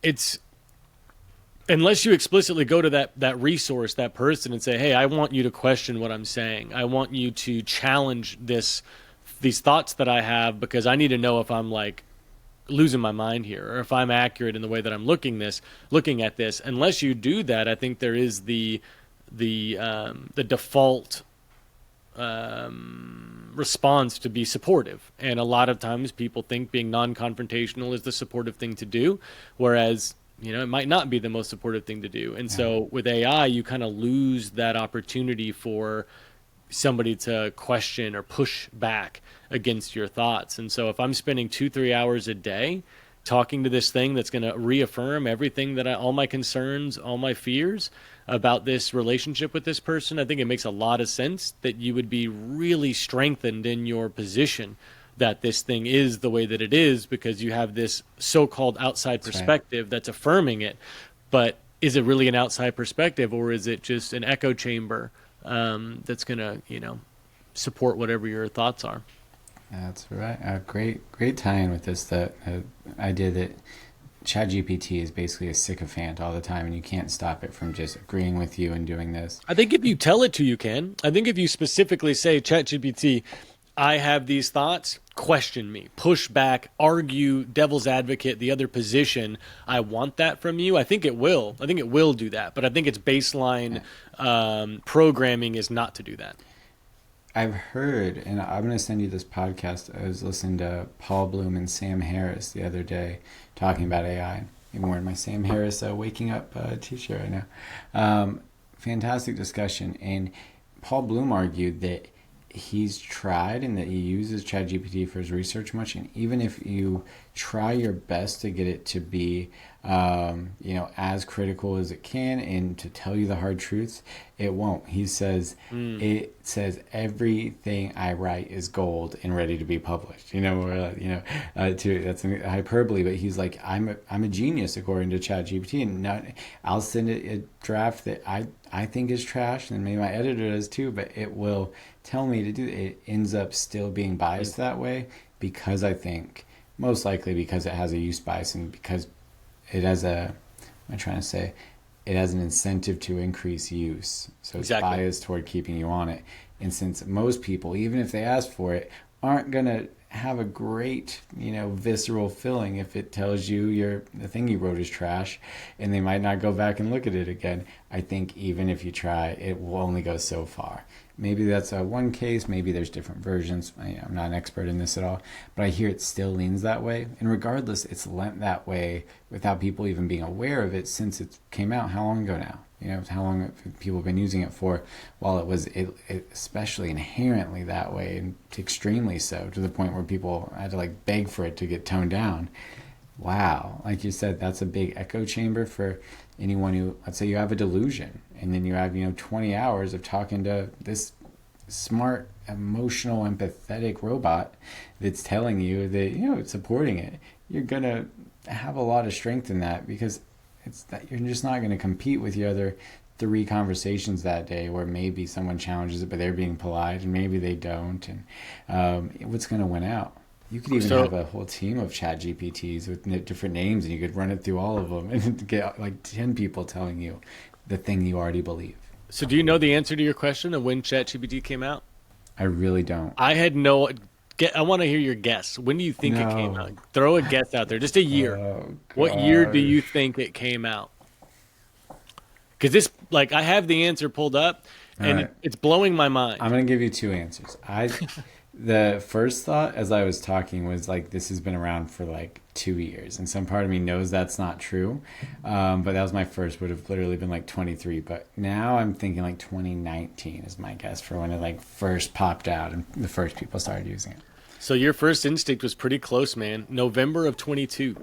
it's unless you explicitly go to that resource, that person, and say, hey, I want you to question what I'm saying. I want you to challenge these thoughts that I have, because I need to know if I'm like losing my mind here, or if I'm accurate in the way that I'm looking at this. Unless you do that, I think there is the default response to be supportive. And a lot of times people think being non-confrontational is the supportive thing to do, whereas it might not be the most supportive thing to do. And so with AI, you kind of lose that opportunity for somebody to question or push back against your thoughts. And so if I'm spending 2-3 hours a day talking to this thing that's going to reaffirm everything that all my concerns, all my fears about this relationship with this person, I think it makes a lot of sense that you would be really strengthened in your position that this thing is the way that it is, because you have this so-called outside perspective that's affirming it. But is it really an outside perspective, or is it just an echo chamber that's going to, support whatever your thoughts are? That's right. Great tie-in with this, that idea that ChatGPT is basically a sycophant all the time, and you can't stop it from just agreeing with you and doing this. I think if you tell it to, you can. I think if you specifically say, ChatGPT, I have these thoughts, question me, push back, argue, devil's advocate, the other position, I want that from you, I think it will. I think it will do that. But I think its baseline programming is not to do that. I've heard, and I'm going to send you this podcast. I was listening to Paul Bloom and Sam Harris the other day talking about AI. I'm wearing my Sam Harris Waking Up t-shirt right now. Fantastic discussion. And Paul Bloom argued that he's tried and that he uses ChatGPT for his research much. And even if you try your best to get it to be, as critical as it can and to tell you the hard truths, it won't. He says, it says everything I write is gold and ready to be published, that's a hyperbole, but he's like, I'm a genius according to ChatGPT, and I'll send it a draft that I think is trash, and maybe my editor does too, but it will tell me to do it. It ends up still being biased that way, because I think most likely because it has a use bias, and because it has it has an incentive to increase use. So it's biased toward keeping you on it. And since most people, even if they ask for it, aren't going to have a great, visceral feeling if it tells you the thing you wrote is trash, and they might not go back and look at it again. I think even if you try, it will only go so far. Maybe that's one case. Maybe there's different versions. I'm not an expert in this at all, but I hear it still leans that way. And regardless, it's lent that way without people even being aware of it since it came out. How long ago now? How long have people been using it for? While it was especially inherently that way, and extremely so, to the point where people had to beg for it to get toned down. Wow. Like you said, that's a big echo chamber for anyone who, let's say you have a delusion, and then you have, 20 hours of talking to this smart, emotional, empathetic robot that's telling you that, it's supporting it. You're going to have a lot of strength in that, because it's that you're just not going to compete with your other 3 conversations that day where maybe someone challenges it, but they're being polite, and maybe they don't. And what's going to win out? You could even have a whole team of chat GPTs with different names, and you could run it through all of them and get 10 people telling you the thing you already believe. So do you know the answer to your question of when ChatGPT came out? I really don't. I had no... I want to hear your guess. When do you think it came out? Throw a guess out there. Just a year. Oh, what year do you think it came out? Because this, I have the answer pulled up, and it's blowing my mind. I'm going to give you 2 answers. The first thought as I was talking was this has been around for 2 years, and some part of me knows that's not true, but that was my first. Would have literally been 23, but now I'm thinking 2019 is my guess for when it first popped out and the first people started using it. So your first instinct was pretty close, man. November of 22.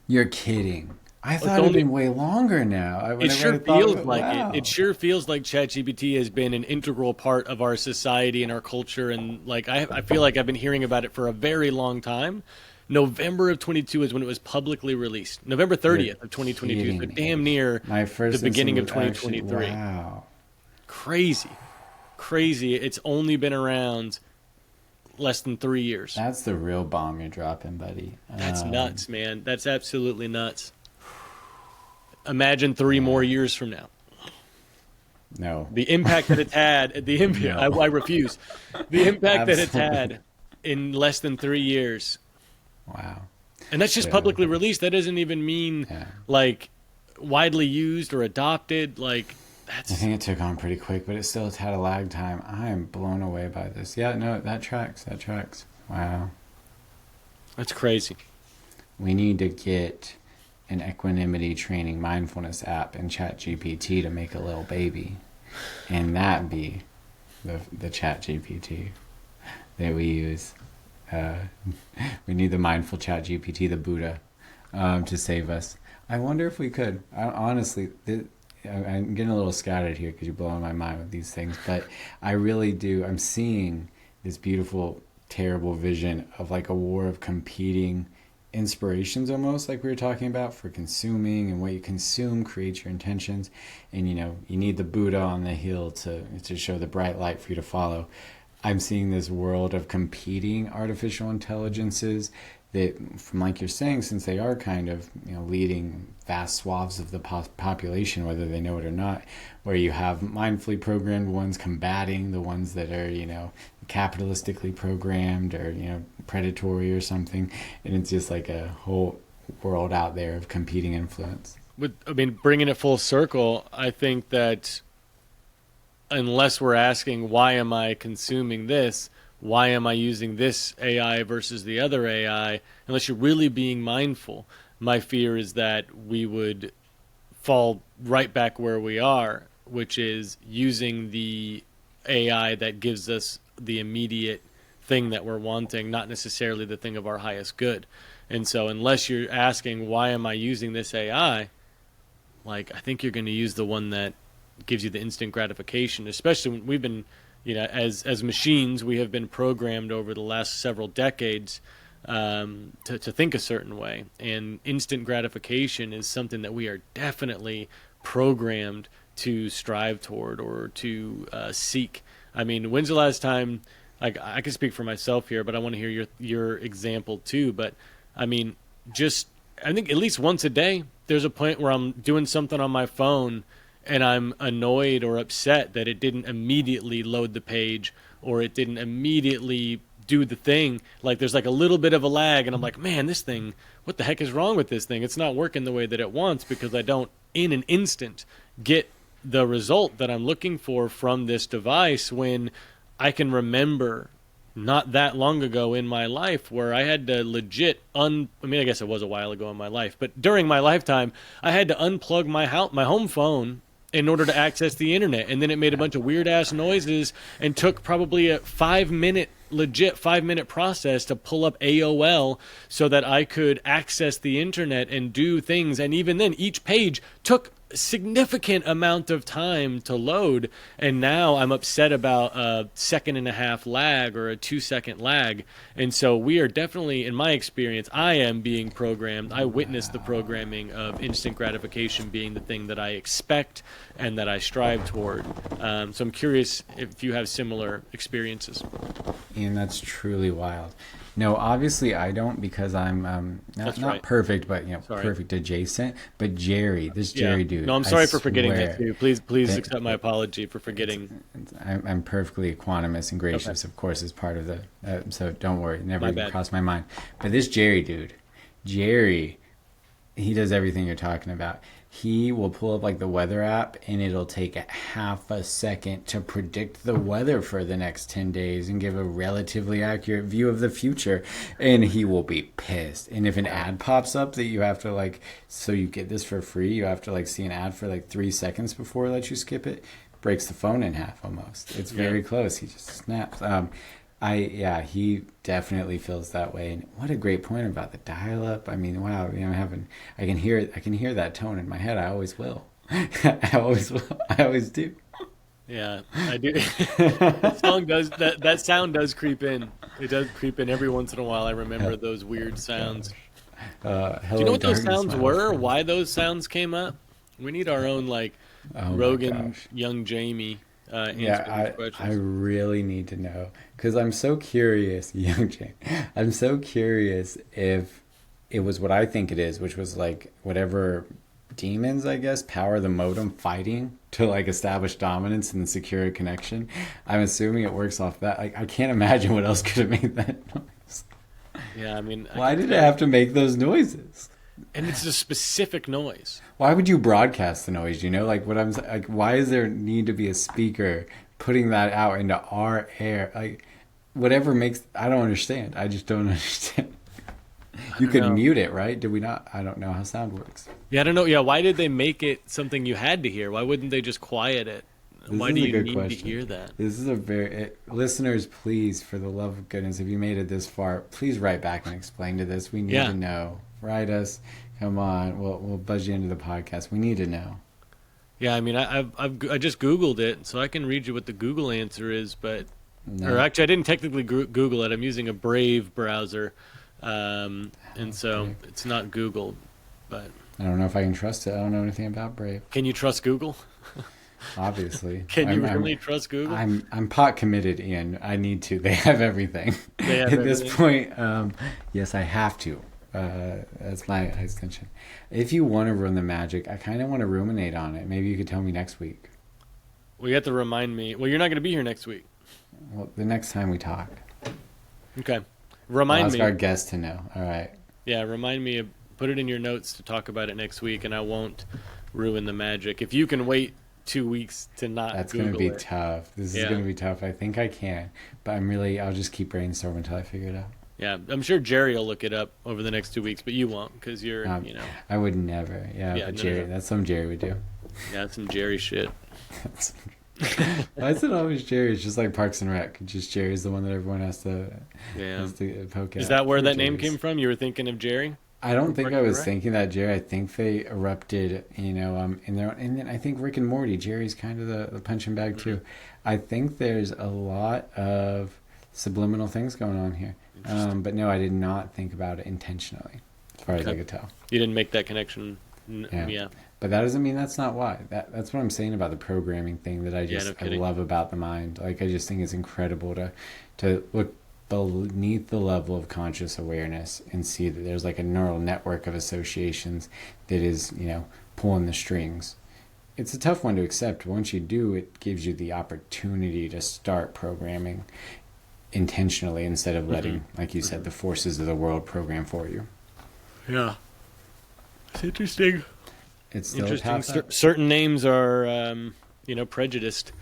You're kidding. I thought it'd been way longer now. It sure feels like it. It sure feels like ChatGPT has been an integral part of our society and our culture. And I feel like I've been hearing about it for a very long time. November of 22 is when it was publicly released. November 30th of 2022. So damn near the beginning of 2023. Wow. Crazy. It's only been around less than 3 years. That's the real bomb you're dropping, buddy. That's nuts, man. That's absolutely nuts. Imagine 3 more Yeah. years from now. No. The impact that it's had, No. I refuse. The impact that it's Absolutely. had in less than 3 years. Wow. And that's just Yeah. publicly released. That doesn't even mean Yeah. like widely used or adopted. Like I that's think it took on pretty quick, but it still had a lag time. I am blown away by this. Yeah, no, that tracks. That tracks. Wow. that's crazy. We need to get an equanimity training mindfulness app in ChatGPT to make a little baby. And that be the ChatGPT that we use. Uh, we need the mindful ChatGPT, the Buddha, to save us. I wonder if we could. Honestly, I'm getting a little scattered here because you're blowing my mind with these things, but I really do. I'm seeing this beautiful, terrible vision of like a war of competing inspirations, almost like we were talking about, for consuming, and what you consume creates your intentions. And you need the Buddha on the hill to show the bright light for you to follow. I'm seeing this world of competing artificial intelligences that, from like you're saying, since they are kind of leading vast swaths of the population, whether they know it or not, where you have mindfully programmed ones combating the ones that are capitalistically programmed or predatory or something, and it's just like a whole world out there of competing influence. Bringing it full circle, I think that unless we're asking, why am I consuming this? Why am I using this AI versus the other AI? Unless you're really being mindful, my fear is that we would fall right back where we are, which is using the AI that gives us the immediate thing that we're wanting, not necessarily the thing of our highest good. And so unless you're asking, why am I using this AI? Like, I think you're going to use the one that gives you the instant gratification, especially when we've been, as machines, we have been programmed over the last several decades to think a certain way. And instant gratification is something that we are definitely programmed to strive toward or to seek. I mean, when's the last time, I can speak for myself here, but I want to hear your example too. But I mean, I think at least once a day, there's a point where I'm doing something on my phone and I'm annoyed or upset that it didn't immediately load the page or it didn't immediately do the thing. Like there's like a little bit of a lag and I'm like, man, this thing, what the heck is wrong with this thing? It's not working the way that it wants because I don't in an instant get the result that I'm looking for from this device, when I can remember not that long ago in my life where I had to legit I guess it was a while ago in my life, but during my lifetime, I had to unplug my home phone in order to access the internet. And then it made a bunch of weird ass noises and took probably a 5 minute process to pull up AOL so that I could access the internet and do things. And even then, each page took significant amount of time to load, and now I'm upset about a 1.5 second lag or a 2 second lag. And so we are definitely, in my experience, I am being programmed. I witnessed the programming of instant gratification being the thing that I expect and that I strive toward. So I'm curious if you have similar experiences. And that's truly wild. No, obviously I don't, because I'm not perfect, but perfect adjacent. But this Jerry dude. No, I'm sorry for forgetting swear that too. Please accept my apology for forgetting. I'm perfectly equanimous and gracious, of course, as part of the. So don't worry, never even crossed my mind. But this Jerry dude, he does everything you're talking about. He will pull up like the weather app and it'll take a half a second to predict the weather for the next 10 days and give a relatively accurate view of the future. And he will be pissed. And if an ad pops up that you have to so you get this for free, you have to see an ad for 3 seconds before it lets you skip it, breaks the phone in half almost. It's very close. He just snaps. He definitely feels that way. And what a great point about the dial-up. I mean, wow, I can hear that tone in my head. I always will. I always will. I always do. Yeah, I do. That sound does creep in. It does creep in every once in a while. I remember those weird sounds. Hello, do you know what those darkness, sounds were? Why those sounds came up? We need our own Rogan, gosh. Young Jamie. answering these I questions. really need to know because I'm so curious, young Jane. I'm so curious if it was what I think it is, which was like whatever demons, I guess, power the modem fighting to like establish dominance and secure a connection. I'm assuming it works off that. Like, I can't imagine what else could have made that noise. Yeah, I mean, I Why can did it tell you, have to make those noises? and it's a specific noise. Why would you broadcast the noise? You know, like what I'm like. Why is there need to be a speaker putting that out into our air? Like, whatever makes. I don't understand. I just don't understand. I You don't could know. mute it, right? Did we not? I don't know how sound works. Yeah, I don't know. Yeah, why did they make it something you had to hear? Why wouldn't they just quiet it? This Why is do a you good need to question. hear that? This is a listeners, please, for the love of goodness, if you made it this far, please write back and explain to this. We need Yeah. to know. Write us. Come on, we'll buzz you into the podcast. We need to know. Yeah, I mean, I just Googled it, so I can read you what the Google answer is, but or No, actually, I didn't technically Google it. I'm using a Brave browser, and so Brave. it's not Google. But I don't know if I can trust it. I don't know anything about Brave. can you trust Google? Obviously, Can you really trust Google? I'm pot committed, Ian. I need to. They have everything. They have At this everything. point, yes, I have to. That's my extension. If you want to run the magic, I kind of want to ruminate on it. Maybe you could tell me next week. Well, you have to remind me. Well, you're not going to be here next week. Well, the next time we talk, Okay, I'll remind ask me. our guest to know. All right. Yeah, remind me. Put it in your notes to talk about it next week, and I won't ruin the magic. If you can wait 2 weeks to not That's going to be Google it. tough. This is Yeah. going to be tough. I think I can, but I'll just keep brainstorming until I figure it out. Yeah, I'm sure Jerry will look it up over the next 2 weeks, but you won't because you're, Um, you know, I would never. Yeah, Yeah, but no, Jerry, no. that's something Jerry would do. Yeah, some Jerry shit. Why is it always Jerry? It's just like Parks and Rec. Just Jerry's the one that everyone Yeah. has to poke at. Is that where Poor that name Jerry's. came from? You were thinking of Jerry? I don't From think Parks I and was Rec? thinking that Jerry. I think they erupted, in their own, and then I think Rick and Morty. Jerry's kind of the punching bag too. I think there's a lot of subliminal things going on here. Interesting. But no, I did not think about it intentionally, as far as I Okay. could tell. You didn't make that connection. Yeah. Yeah. But that doesn't mean that's not why. That's what I'm saying about the programming thing that I Yeah, just no I kidding. love about the mind. Like I just think it's incredible to look beneath the level of conscious awareness and see that there's like a neural network of associations that is, pulling the strings. It's a tough one to accept. Once you do, it gives you the opportunity to start programming intentionally instead of letting, like you said, the forces of the world program for you. Yeah. It's interesting. It's still a Interesting. path. Certain names are, prejudiced.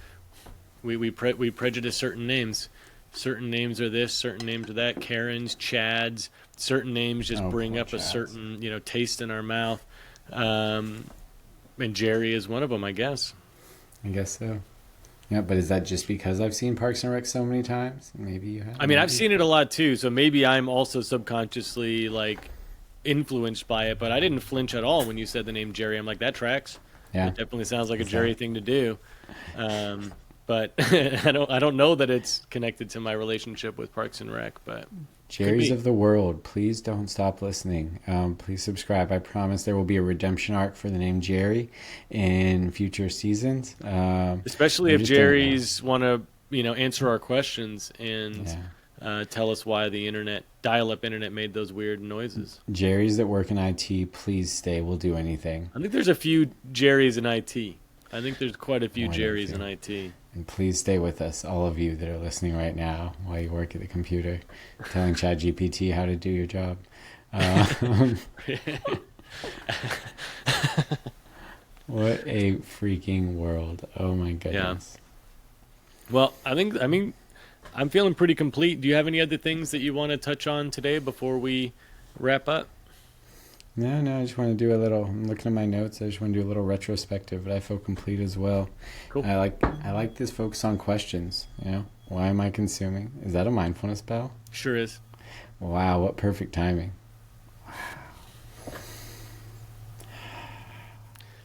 We prejudice certain names. Certain names are this. Certain names are that. Karens, Chads. Certain names just Oh, bring poor up a Chads. certain taste in our mouth. And Jerry is one of them, I guess. I guess so. Yeah, but is that just because I've seen Parks and Rec so many times? Maybe you have. I mean, I've maybe. seen it a lot too, so maybe I'm also subconsciously like influenced by it. But I didn't flinch at all when you said the name Jerry. I'm like, that tracks. Yeah. It definitely sounds like a It's Jerry that. thing to do. But I don't know that it's connected to my relationship with Parks and Rec. But Jerry's be. of the world, please don't stop listening. Please subscribe. I promise there will be a redemption arc for the name Jerry in future seasons. especially we if just don't know. Jerry's want to answer our questions and Yeah. tell us why the dial-up internet made those weird noises. Jerry's that work in IT, please stay. We'll do anything. I think there's a few Jerrys in IT. I think there's quite a few More than a Jerrys few. in IT. And please stay with us, all of you that are listening right now while you work at the computer, telling ChatGPT how to do your job. What a freaking world. Oh my goodness. Well, I'm feeling pretty complete. Do you have any other things that you want to touch on today before we wrap up? No, I just want to do I'm looking at my notes. I just want to do a little retrospective, but I feel complete as well. Cool. I like this focus on questions, Why am I consuming? Is that a mindfulness bell? Sure is. Wow, what perfect timing.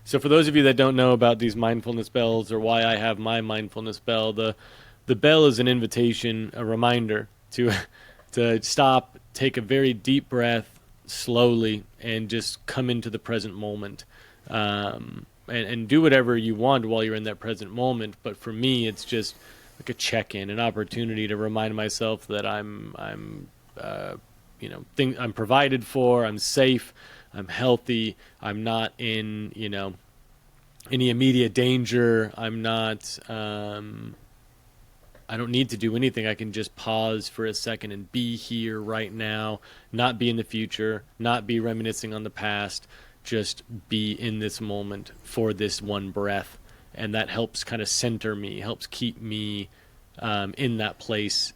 So for those of you that don't know about these mindfulness bells or why I have my mindfulness bell, the bell is an invitation, a reminder to stop, take a very deep breath slowly, and just come into the present moment. and do whatever you want while you're in that present moment. But for me, it's just like a check-in, an opportunity to remind myself that I'm provided for, I'm safe, I'm healthy, I'm not in, any immediate danger. I don't need to do anything. I can just pause for a second and be here right now, not be in the future, not be reminiscing on the past, just be in this moment for this one breath. And that helps kind of center me, helps keep me in that place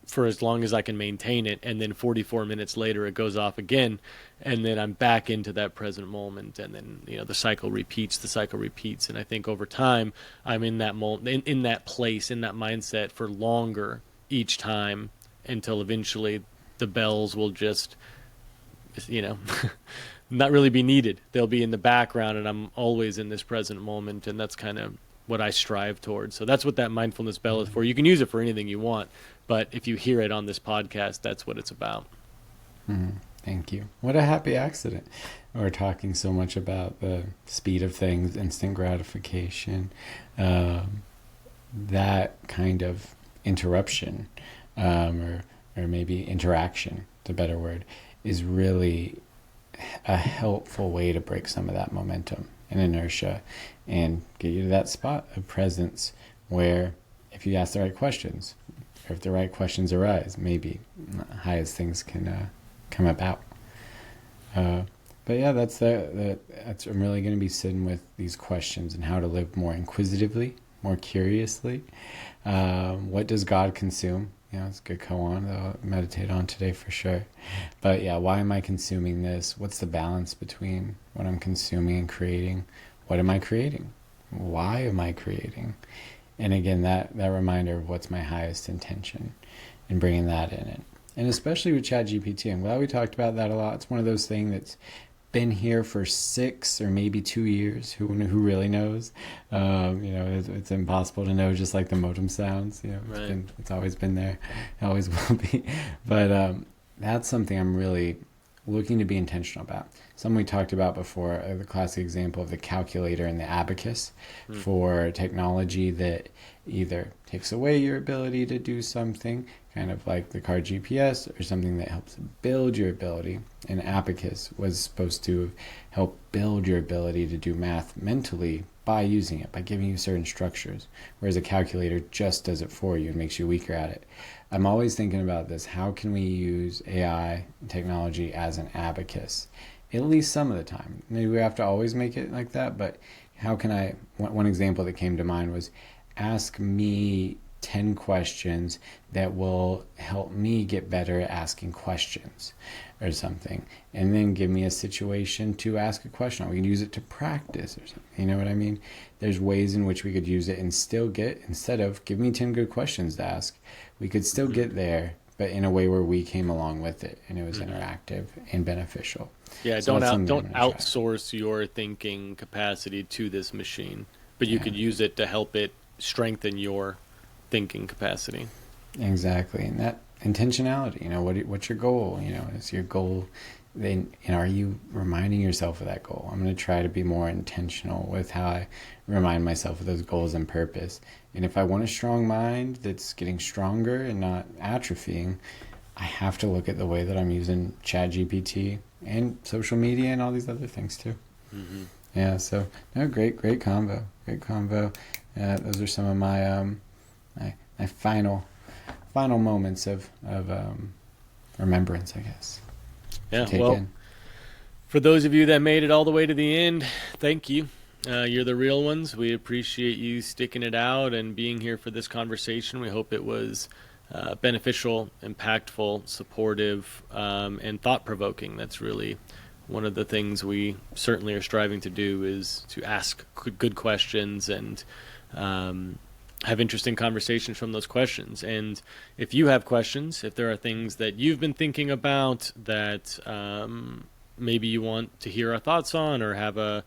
for as long as I can maintain it. And then 44 minutes later, it goes off again. And then I'm back into that present moment. And then, the cycle repeats. And I think over time, I'm in that moment, in that place, in that mindset for longer each time until eventually the bells will just, not really be needed. They'll be in the background and I'm always in this present moment. And that's kind of what I strive towards. So that's what that mindfulness bell is for. You can use it for anything you want, but if you hear it on this podcast, that's what it's about. Thank you. What a happy accident. We're talking so much about the speed of things, instant gratification, that kind of interruption, or maybe interaction, it's a better word, is really a helpful way to break some of that momentum and inertia and get you to that spot of presence where if you ask the right questions, or if the right questions arise, maybe highest things can come about. But yeah, that's I'm really going to be sitting with these questions and how to live more inquisitively, more curiously. What does God consume? It's a good koan that I'll meditate on today for sure. But yeah, why am I consuming this? What's the balance between what I'm consuming and creating? What am I creating? Why am I creating? And again, that reminder of what's my highest intention and bringing that in it. And especially with ChatGPT, I'm glad we talked about that a lot. It's one of those things that's been here for 6 or maybe 2 years. Who really knows? It's impossible to know, just like the modem sounds. Right. It's always been there. It always will be. But that's something I'm really looking to be intentional about. Something we talked about before, the classic example of the calculator and the abacus for technology that either takes away your ability to do something, kind of like the car GPS, or something that helps build your ability. And abacus was supposed to help build your ability to do math mentally by using it, by giving you certain structures, whereas a calculator just does it for you and makes you weaker at it. I'm always thinking about this. How can we use AI and technology as an abacus? At least some of the time. Maybe we have to always make it like that, but how can I... One example that came to mind was ask me 10 questions that will help me get better at asking questions or something, and then give me a situation to ask a question. We can use it to practice or something. You know what I mean? There's ways in which we could use it and still get, instead of give me 10 good questions to ask, we could still get there, but in a way where we came along with it and it was interactive and beneficial. Yeah, So don't outsource your thinking capacity to this machine, but you could use it to help it strengthen your thinking capacity. Exactly. And that intentionality, what's your goal? Is your goal then, are you reminding yourself of that goal? I'm going to try to be more intentional with how I remind myself of those goals and purpose. And if I want a strong mind that's getting stronger and not atrophying, I have to look at the way that I'm using ChatGPT and social media and all these other things too. Mm-hmm. Yeah, so great combo. Those are some of my my final moments of remembrance, I guess. Yeah, well, for those of you that made it all the way to the end, thank you. You're the real ones. We appreciate you sticking it out and being here for this conversation. We hope it was beneficial, impactful, supportive, and thought-provoking. That's really one of the things we certainly are striving to do, is to ask good questions and have interesting conversations from those questions. And if you have questions, if there are things that you've been thinking about that maybe you want to hear our thoughts on, or have us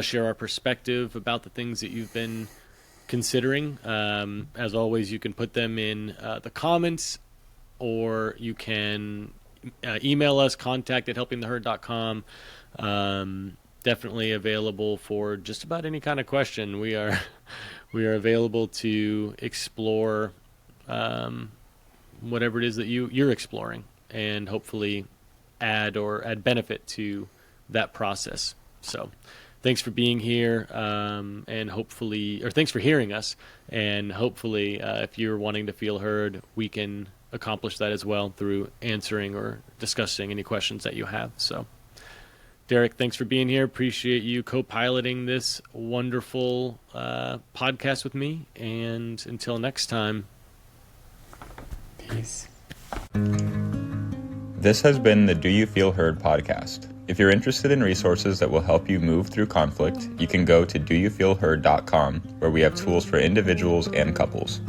share our perspective about the things that you've been considering, as always, you can put them in the comments, or you can email us, contact@helpingtheherd.com. definitely available for just about any kind of question. We are we are available to explore whatever it is that you're exploring, and hopefully add benefit to that process. So thanks for being here, and hopefully, or thanks for hearing us, and hopefully if you're wanting to feel heard, we can accomplish that as well through answering or discussing any questions that you have. So Derrick, thanks for being here. Appreciate you co-piloting this wonderful podcast with me, and until next time, Peace. This has been the Do You Feel Heard podcast. If you're interested in resources that will help you move through conflict, you can go to doyoufeelheard.com, where we have tools for individuals and couples.